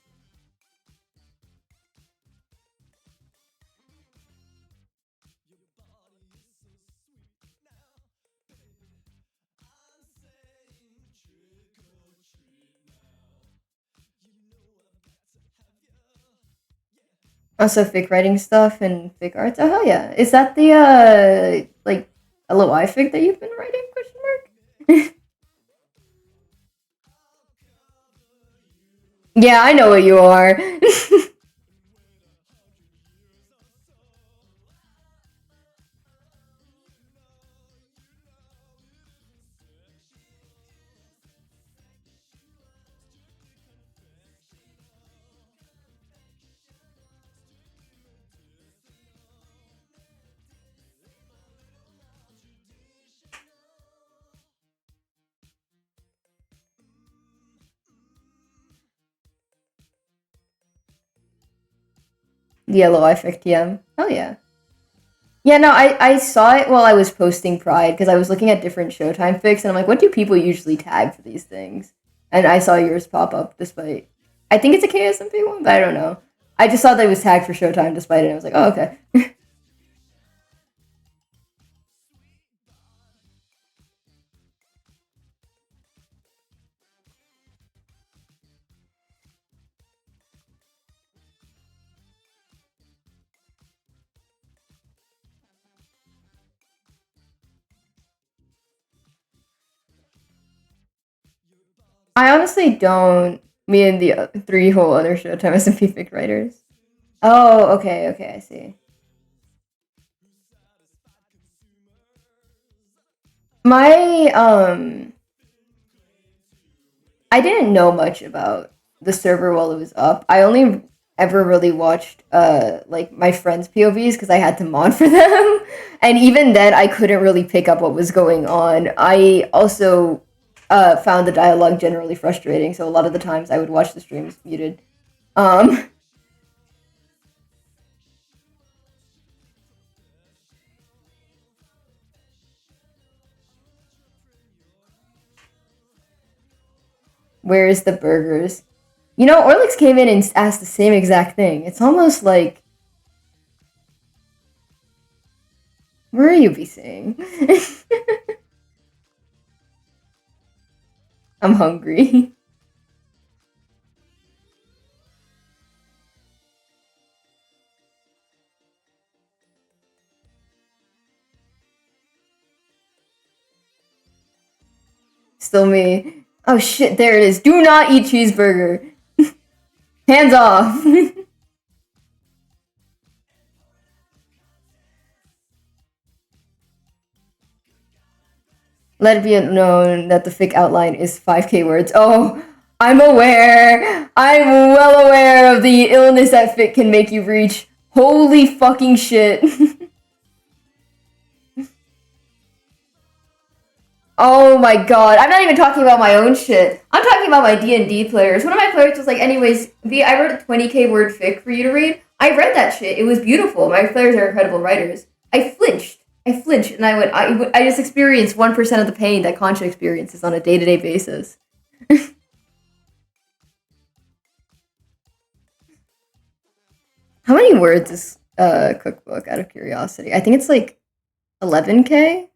Speaker 1: Also, fake writing stuff and fake arts. Oh hell yeah! Is that the like LOI fic that you've been writing? Question mark. Yeah, I know what you are. The LOI fic TM. Oh yeah. Yeah, no, I saw it while I was posting Pride because I was looking at different Showtime fics and I'm like, what do people usually tag for these things? And I saw yours pop up despite. I think it's a KSMP one, but I don't know. I just saw that it was tagged for Showtime despite it. And I was like, oh okay. I honestly don't. Me and the three whole other Showtime SMP fic writers. Oh, okay, okay, I see. My I didn't know much about the server while it was up. I only ever really watched like my friends' POVs because I had to mod for them. And even then I couldn't really pick up what was going on. I also found the dialogue generally frustrating, so a lot of the times I would watch the streams muted. Um Where's the burgers? You know, Orlix came in and asked the same exact thing. It's almost like... Where are you be saying? I'm hungry. Still me. Oh shit, there it is. Do not eat cheeseburger. Hands off. Let it be known that the fic outline is 5k words. Oh, I'm aware. I'm well aware of the illness that fic can make you reach. Holy fucking shit. Oh my god. I'm not even talking about my own shit. I'm talking about my D&D players. One of my players was like, anyways, V, I wrote a 20k word fic for you to read. I read that shit. It was beautiful. My players are incredible writers. I flinched, and I went, I just experienced 1% of the pain that Concha experiences on a day-to-day basis. How many words is cookbook, out of curiosity? I think it's like 11k?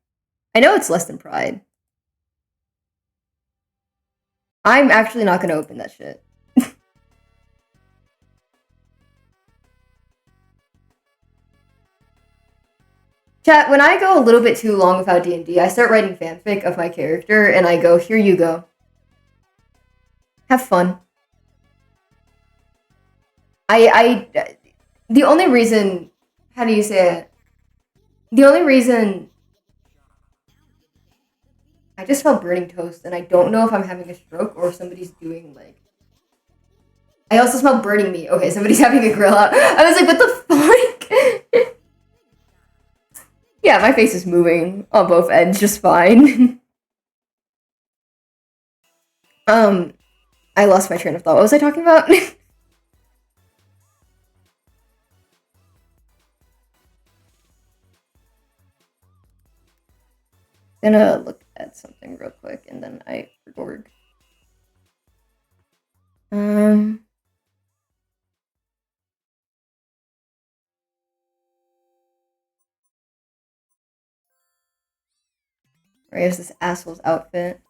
Speaker 1: I know it's less than Pride. I'm actually not gonna open that shit. Chat, when I go a little bit too long without D&D, I start writing fanfic of my character, and I go, here you go. Have fun. The only reason, how do you say it? The only reason, I just felt burning toast, and I don't know if I'm having a stroke or if somebody's doing, like, I also smell burning meat. Okay, somebody's having a grill out. I was like, what the fuck? Yeah, my face is moving on both ends just fine. I lost my train of thought. What was I talking about? Gonna look at something real quick and then I record. Where's this asshole's outfit?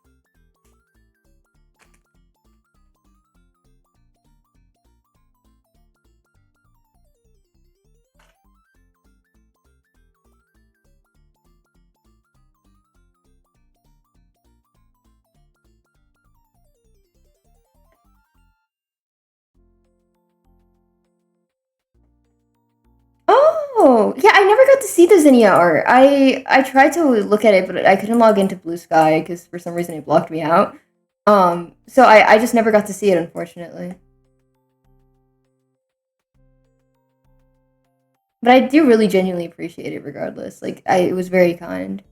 Speaker 1: Oh, yeah, I never got to see the Zinnia art. I tried to look at it, but I couldn't log into Blue Sky because for some reason it blocked me out. So I just never got to see it, unfortunately. But I do really genuinely appreciate it regardless. Like, it was very kind.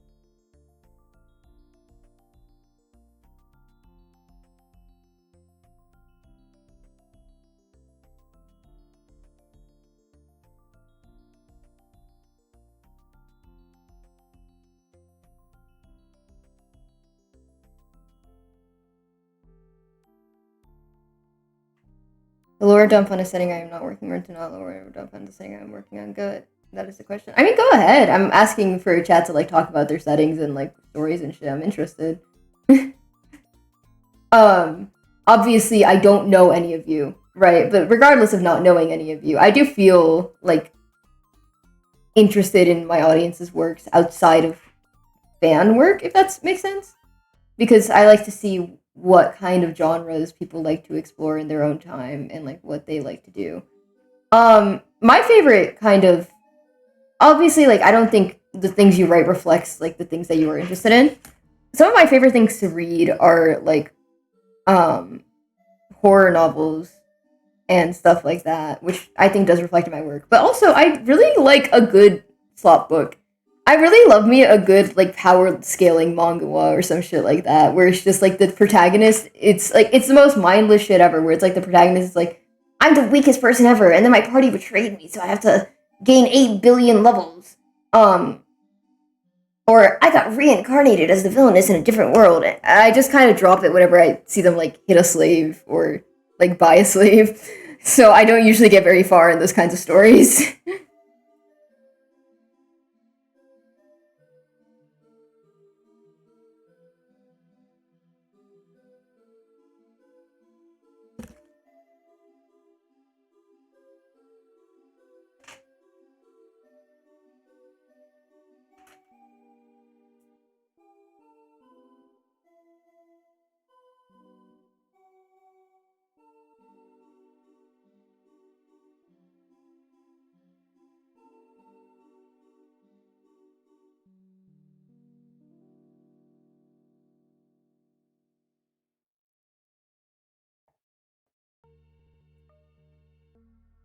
Speaker 1: The lower dump on a setting I am not working on to not lower dump on the setting I'm working on. Good. That is the question. I mean, go ahead. I'm asking for a chat to like talk about their settings and like stories and shit. I'm interested. Obviously I don't know any of you, right? But regardless of not knowing any of you, I do feel like interested in my audience's works outside of fan work, if that makes sense. Because I like to see what kind of genres people like to explore in their own time and like what they like to do. My favorite kind of, obviously, like, I don't think the things you write reflects like the things that you are interested in. Some of my favorite things to read are like horror novels and stuff like that, which I think does reflect in my work. But also I really like a good slop book. I really love me a good like power scaling manga or some shit like that, where it's just like the protagonist, it's like it's the most mindless shit ever, where it's like the protagonist is like, I'm the weakest person ever, and then my party betrayed me, so I have to gain 8 billion levels. Or Or I got reincarnated as the villainess in a different world. I just kind of drop it whenever I see them like hit a slave or like buy a slave. So I don't usually get very far in those kinds of stories.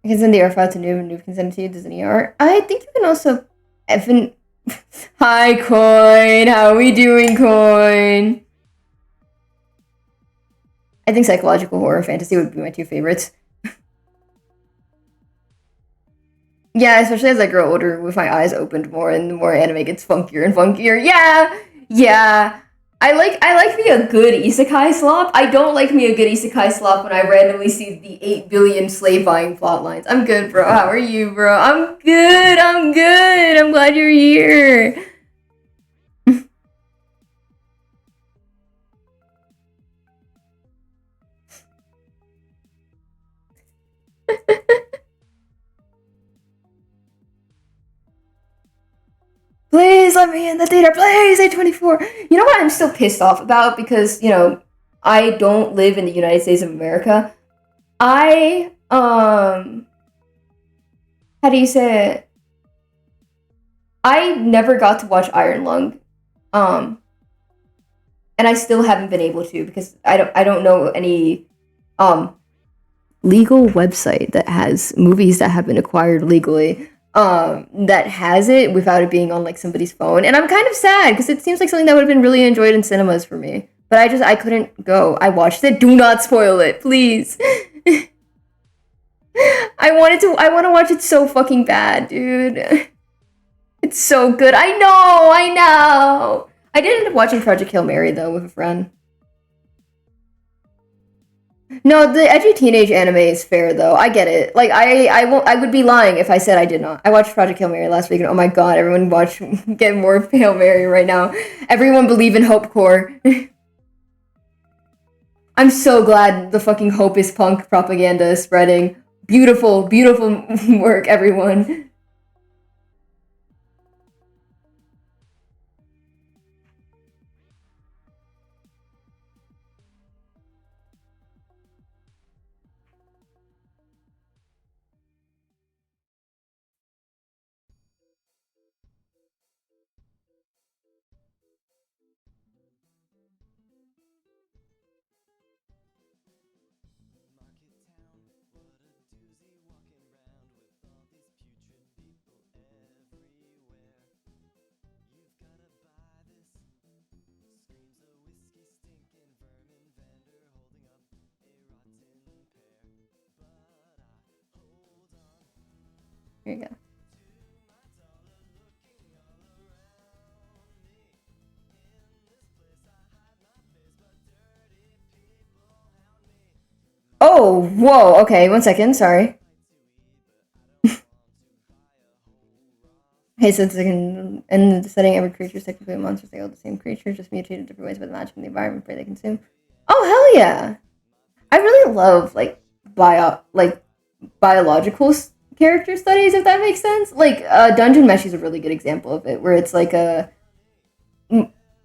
Speaker 1: I can send the R5 to Noob and Noob can send it to you. Does any art? I think you can also. Evan. Hi, Coin. How we doing, Coin? I think psychological horror fantasy would be my two favorites. Yeah, especially as I grow older, with my eyes opened more, and the more anime gets funkier and funkier. Yeah, yeah. I like me a good isekai slop. I don't like me a good isekai slop when I randomly see the 8 billion slave buying plot lines. I'm good, bro. How are you, bro? I'm good. I'm good. I'm glad you're here. Please let me in the theater. Please, A24. You know what I'm still pissed off about? Because, I don't live in the United States of America. How do you say it? I never got to watch Iron Lung. Um, and I still haven't been able to because I don't know any um legal website that has movies that have been acquired legally that has it without it being on like somebody's phone. And I'm kind of sad because it seems like something that would have been really enjoyed in cinemas for me. But I couldn't go. I watched it. Do not spoil it, please. I want to watch it so fucking bad, dude. It's so good. I know. I did end up watching Project Hail Mary though with a friend. No, the edgy teenage anime is fair though. I get it. Like I would be lying if I said I did not. I watched Project Hail Mary last week and oh my god, everyone watch get more Hail Mary right now. Everyone believe in Hope Core. I'm so glad the fucking Hope is Punk propaganda is spreading. Beautiful, beautiful work, everyone. Here you go. Oh, whoa, okay, 1 second, sorry. Hey, since I can end the setting, every creature is technically a monster. They all the same creature, just mutated different ways by the match and the environment where they consume. Oh hell yeah! I really love biological character studies, if that makes sense. Like Dungeon Mesh is a really good example of it, where it's like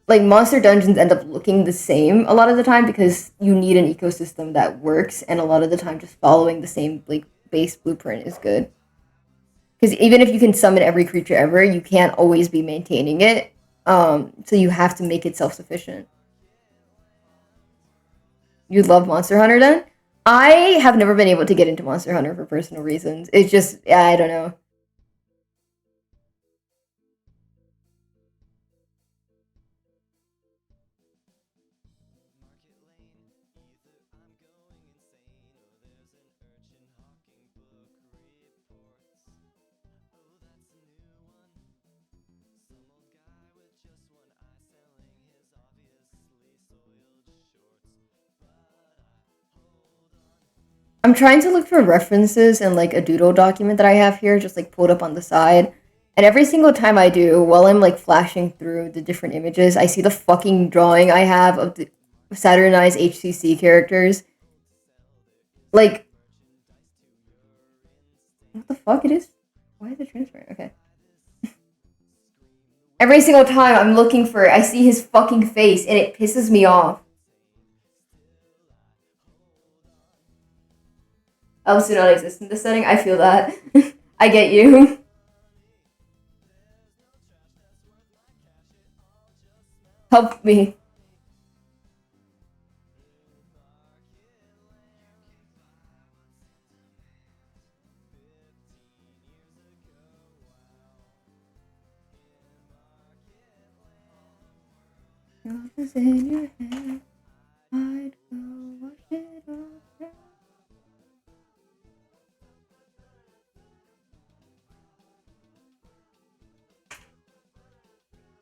Speaker 1: like monster dungeons end up looking the same a lot of the time because you need an ecosystem that works, and a lot of the time just following the same like base blueprint is good. Because even if you can summon every creature ever, you can't always be maintaining it. So you have to make it self sufficient. You love Monster Hunter then? I have never been able to get into Monster Hunter for personal reasons. It's just, yeah, I don't know. I'm trying to look for references in like a doodle document that I have here, just like pulled up on the side. And every single time I do, while I'm like flashing through the different images, I see the fucking drawing I have of the Saturnized HCC characters. Like, what the fuck it is? Why is it transparent? Okay. Every single time I'm looking for it, I see his fucking face and it pisses me off. Elves do not exist in this setting. I feel that. I get you. Help me. Is in your head. I'd go wash it off.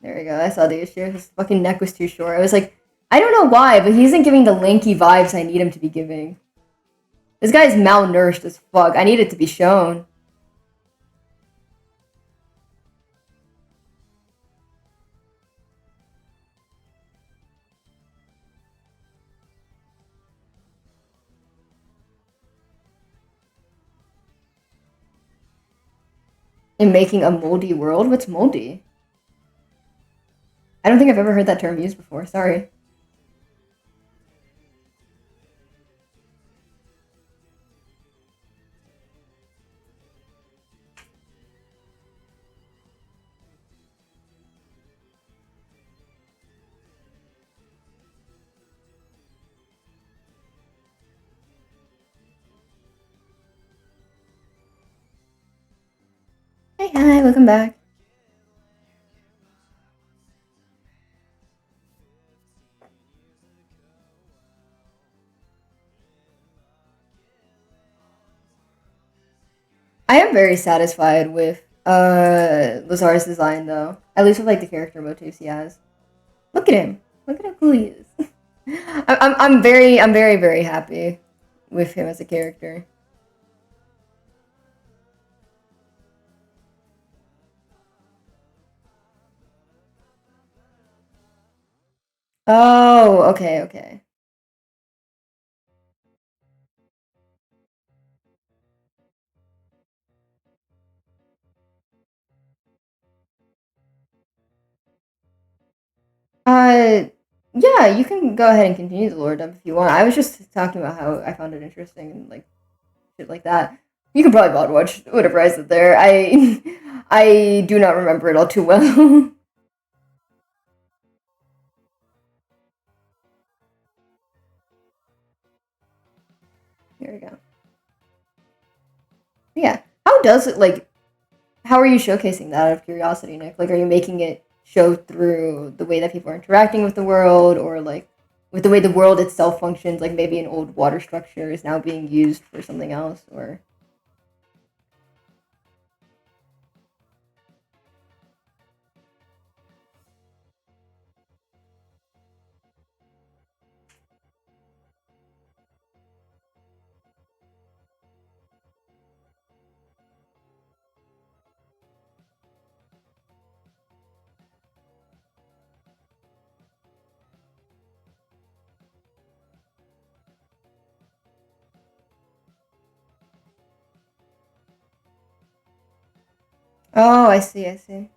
Speaker 1: There we go. I saw the issue. His fucking neck was too short. I was like, I don't know why, but he isn't giving the lanky vibes I need him to be giving. This guy's malnourished as fuck. I need it to be shown. In making a moldy world? What's moldy? I don't think I've ever heard that term used before. Sorry. Hey, hi, welcome back. I am very satisfied with Lazar's design though. At least with like the character motifs he has. Look at him. Look at how cool he is. I'm very happy with him as a character. Oh, okay, okay. Uh, yeah, you can go ahead and continue the lore dump if you want. I was just talking about how I found it interesting and like shit like that. You can probably bot watch whatever I said there. I do not remember it all too well. Here we go. Yeah. How does it like? How are you showcasing that out of curiosity, Nick? Like, are you making it show through the way that people are interacting with the world, or like with the way the world itself functions? Like maybe an old water structure is now being used for something else, or oh, I see, I see.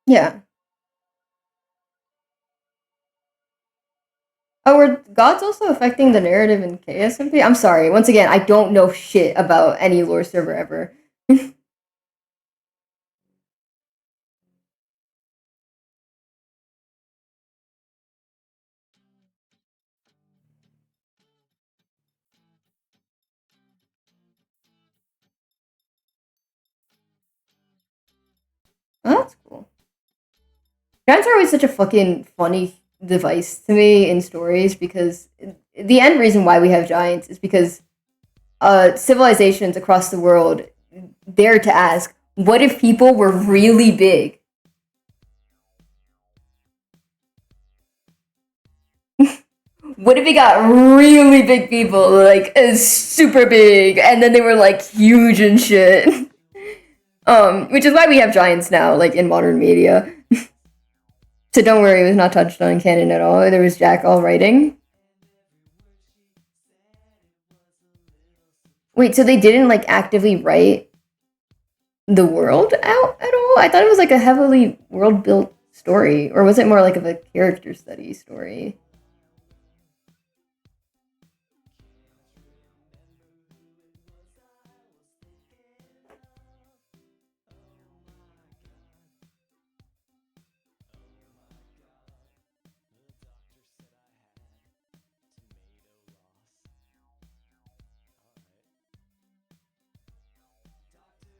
Speaker 1: Yeah. Oh, were gods also affecting the narrative in KSMP? I'm sorry. Once again, I don't know shit about any lore server ever. Oh, that's cool. Giants are always such a fucking funny device to me in stories because the end reason why we have giants is because civilizations across the world dare to ask, what if people were really big? What if we got really big people, like super big, and then they were like huge and shit? Which is why we have giants now, like in modern media. So don't worry, it was not touched on in canon at all. There was Jack all writing. Wait, so they didn't like actively write the world out at all? I thought it was like a heavily world built story, or was it more like of a character study story?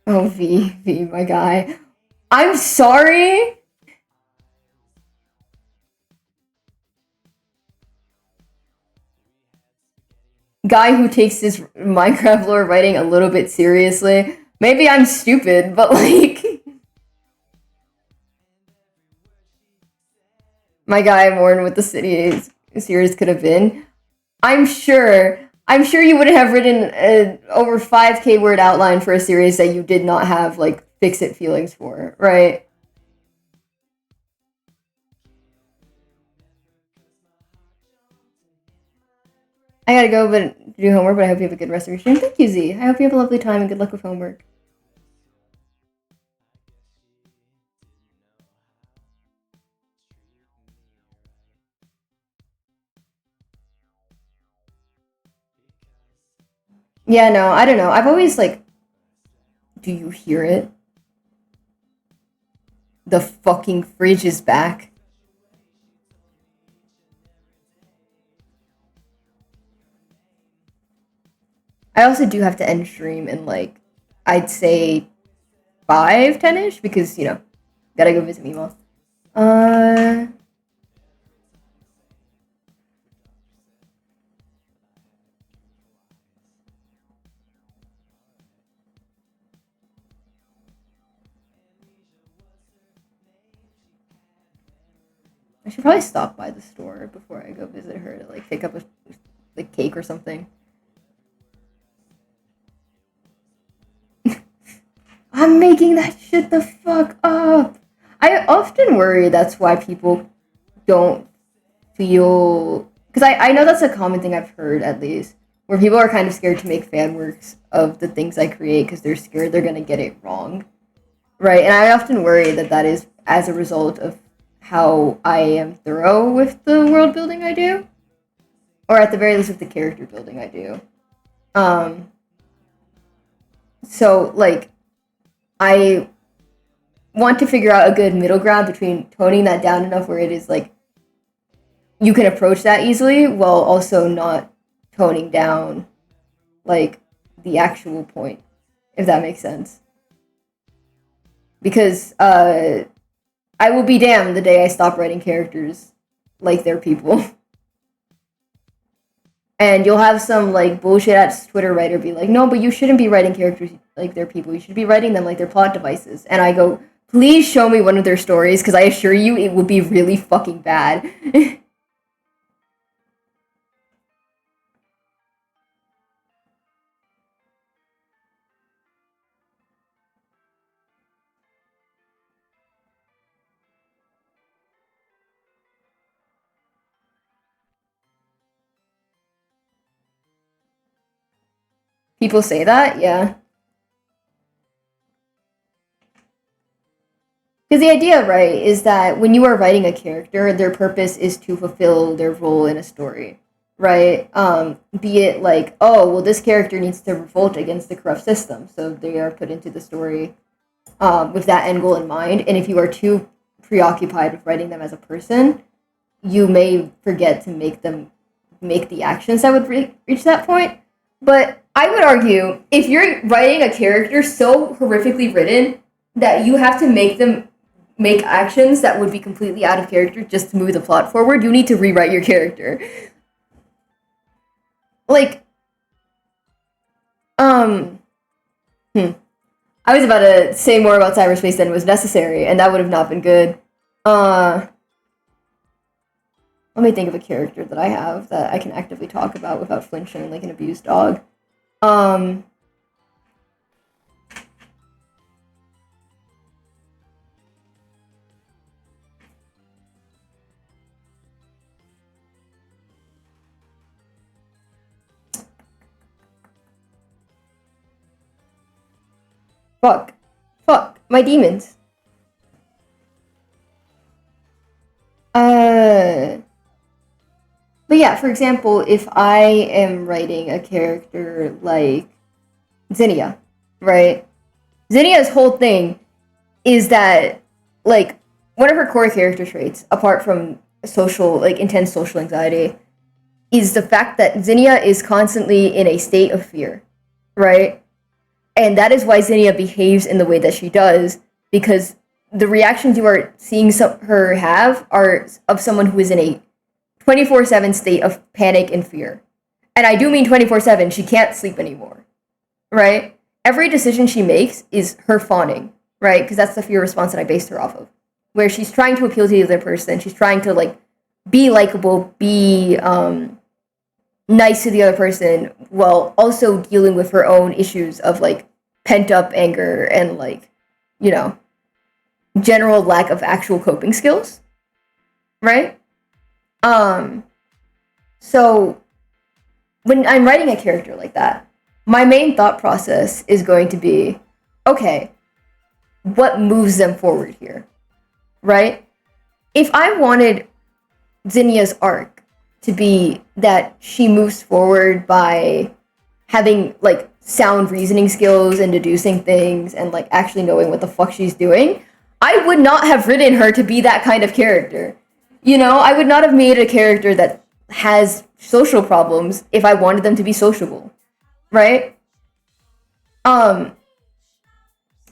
Speaker 1: Oh, V, my guy. I'm sorry. Guy who takes his Minecraft lore writing a little bit seriously. Maybe I'm stupid, but like, my guy mourned what the city series could have been. I'm sure. I'm sure you wouldn't have written an over 5K word outline for a series that you did not have like fix it feelings for, right? I gotta go, but do homework. But I hope you have a good rest of your stream. Thank you, Z. I hope you have a lovely time and good luck with homework. Yeah, no, I don't know. I've always like, do you hear it? The fucking fridge is back. I also do have to end stream in like, I'd say 5, 10-ish because gotta go visit Mima. Uh, I should probably stop by the store before I go visit her to like pick up a like cake or something. I'm making that shit the fuck up. I often worry that's why people don't feel, because I know that's a common thing I've heard at least, where people are kind of scared to make fan works of the things I create because they're scared they're gonna get it wrong, right? And I often worry that that is as a result of how I am thorough with the world building I do, or at the very least with the character building I do. Um, so like I want to figure out a good middle ground between toning that down enough where it is like you can approach that easily while also not toning down like the actual point, if that makes sense. Because I will be damned the day I stop writing characters like they're people. And you'll have some like bullshit ass Twitter writer be like, no, but you shouldn't be writing characters like they're people. You should be writing them like they're plot devices. And I go, please show me one of their stories because I assure you it would be really fucking bad. People say that, yeah. Because the idea, right, is that when you are writing a character, their purpose is to fulfill their role in a story, right? Be it like, oh, well, this character needs to revolt against the corrupt system, so they are put into the story with that end goal in mind. And if you are too preoccupied with writing them as a person, you may forget to make them make the actions that would reach that point. But I would argue, if you're writing a character so horrifically written that you have to make them make actions that would be completely out of character just to move the plot forward, you need to rewrite your character. Like, I was about to say more about cyberspace than was necessary, and that would have not been good. Let me think of a character that I have that I can actively talk about without flinching like an abused dog. Fuck, my demons. But yeah, for example, if I am writing a character like Zinnia, right? Zinnia's whole thing is that, like, one of her core character traits, apart from social, like, intense social anxiety, is the fact that Zinnia is constantly in a state of fear, right? And that is why Zinnia behaves in the way that she does, because the reactions you are seeing her have are of someone who is in a 24/7 state of panic and fear. And I do mean 24/7, she can't sleep anymore, right? Every decision she makes is her fawning, right? Because that's the fear response that I based her off of. Where she's trying to appeal to the other person, she's trying to, like, be likable, be nice to the other person, while also dealing with her own issues of, like, pent-up anger and, like, you know, general lack of actual coping skills, right? So when I'm writing a character like that, my main thought process is going to be, okay, what moves them forward here, right? If I wanted Zinnia's arc to be that she moves forward by having, like, sound reasoning skills and deducing things and, like, actually knowing what the fuck she's doing, I would not have written her to be that kind of character. You know, I would not have made a character that has social problems if I wanted them to be sociable, right? In,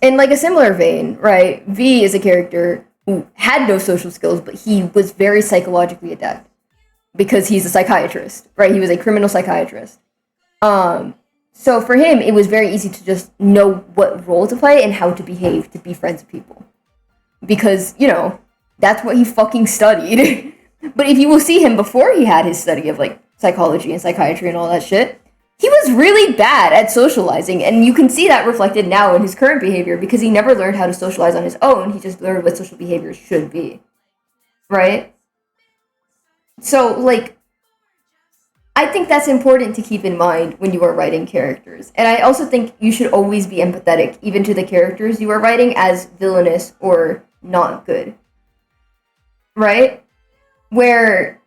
Speaker 1: like, a similar vein, right? V is a character who had no social skills, but he was very psychologically adept because he's a psychiatrist, right? He was a criminal psychiatrist. So for him, it was very easy to just know what role to play and how to behave to be friends with people. Because, you know, that's what he fucking studied. But if you will see him before he had his study of, like, psychology and psychiatry and all that shit, he was really bad at socializing, and you can see that reflected now in his current behavior because he never learned how to socialize on his own. He just learned what social behaviors should be. Right? So, like, I think that's important to keep in mind when you are writing characters. And I also think you should always be empathetic, even to the characters you are writing as villainous or not good. Right? Where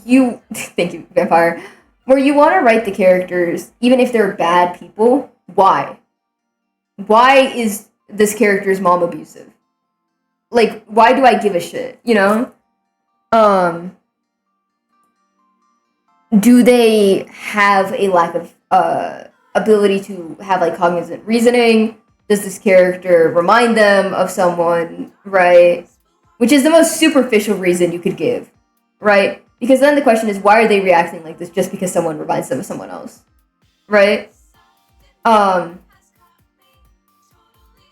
Speaker 1: you... Thank you, Vampire. Where you want to write the characters, even if they're bad people, why? Why is this character's mom abusive? Like, why do I give a shit, you know? Do they have a lack of ability to have, like, cognizant reasoning? Does this character remind them of someone, right? Which is the most superficial reason you could give, right? Because then the question is, why are they reacting like this just because someone reminds them of someone else, right? Let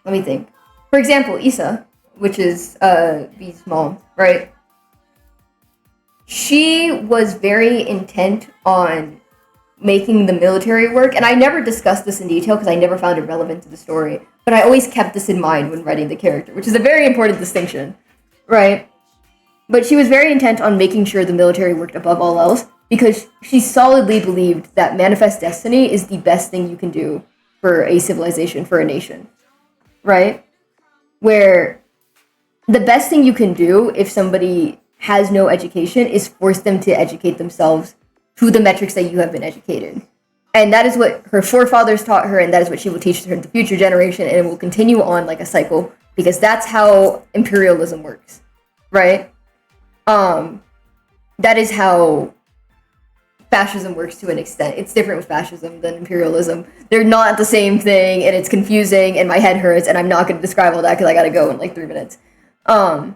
Speaker 1: me think. For example, Issa, which is V's mom, right? She was very intent on making the military work, and I never discussed this in detail because I never found it relevant to the story, but I always kept this in mind when writing the character, which is a very important distinction, right? But she was very intent on making sure the military worked above all else because she solidly believed that manifest destiny is the best thing you can do for a civilization, for a nation, right? Where the best thing you can do if somebody has no education is force them to educate themselves to the metrics that you have been educated. And that is what her forefathers taught her, and that is what she will teach her the future generation, and it will continue on like a cycle, because that's how imperialism works, right? That is how fascism works to an extent. It's different with fascism than imperialism. They're not the same thing, and it's confusing, and my head hurts, and I'm not going to describe all that because I gotta go in like 3 minutes. But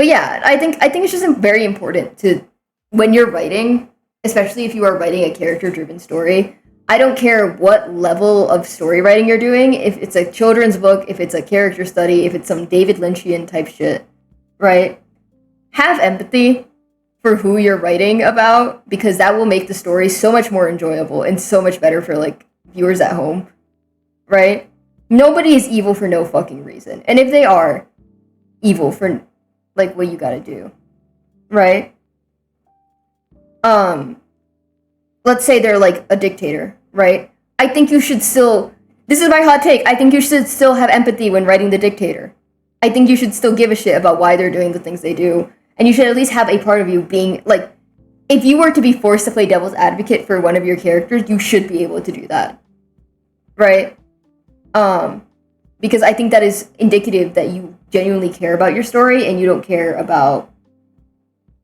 Speaker 1: yeah, I think it's just very important to, when you're writing, especially if you are writing a character-driven story, I don't care what level of story writing you're doing, if it's a children's book, if it's a character study, if it's some David Lynchian type shit, right? Have empathy for who you're writing about, because that will make the story so much more enjoyable and so much better for like viewers at home, right? Nobody is evil for no fucking reason. And if they are evil for like what you gotta do, right? Let's say they're like a dictator, right? I think you should still, this is my hot take, I think you should still have empathy when writing the dictator. I think you should still give a shit about why they're doing the things they do. And you should at least have a part of you being, like, if you were to be forced to play devil's advocate for one of your characters, you should be able to do that. Right? Because I think that is indicative that you genuinely care about your story and you don't care about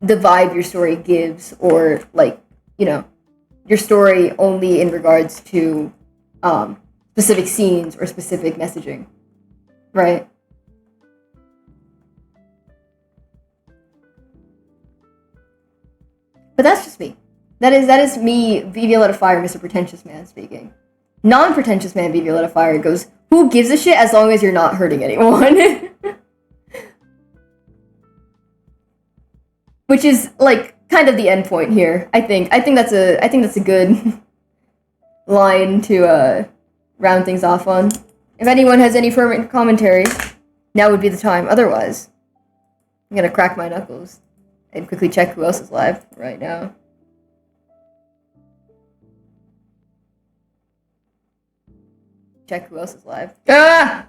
Speaker 1: the vibe your story gives, or, like, you know, your story only in regards to specific scenes or specific messaging. Right? But that's just me. That is me, Violetta Fire, Mr. Pretentious Man speaking. Non-pretentious man, Violetta Fire, goes, who gives a shit as long as you're not hurting anyone? Which is like kind of the end point here. I think that's a good line to round things off on. If anyone has any further commentary, now would be the time. Otherwise, I'm gonna crack my knuckles and quickly check who else is live right now. Check who else is live. Ah!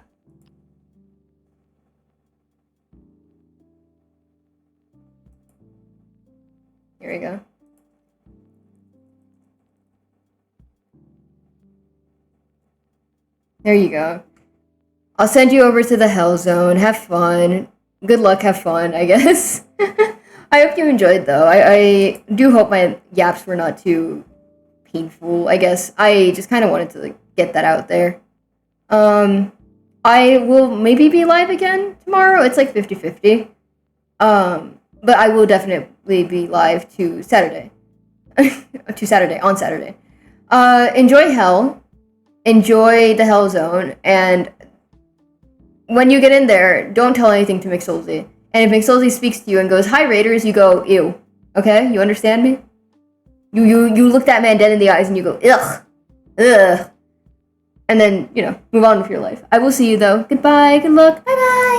Speaker 1: Here we go. There you go. I'll send you over to the Hell Zone. Have fun. Good luck, have fun, I guess. I hope you enjoyed, though. I do hope my yaps were not too painful, I guess. I just kind of wanted to like, get that out there. I will maybe be live again tomorrow. It's like 50-50. But I will definitely be live to Saturday. On Saturday. Enjoy Hell. Enjoy the Hell Zone. And when you get in there, don't tell anything to McSoulsy. And if McSoulsy speaks to you and goes, "Hi, Raiders," you go, "Ew." Okay? You understand me? You look that man dead in the eyes and you go, "Ugh. Ugh." And then, move on with your life. I will see you, though. Goodbye. Good luck. Bye-bye.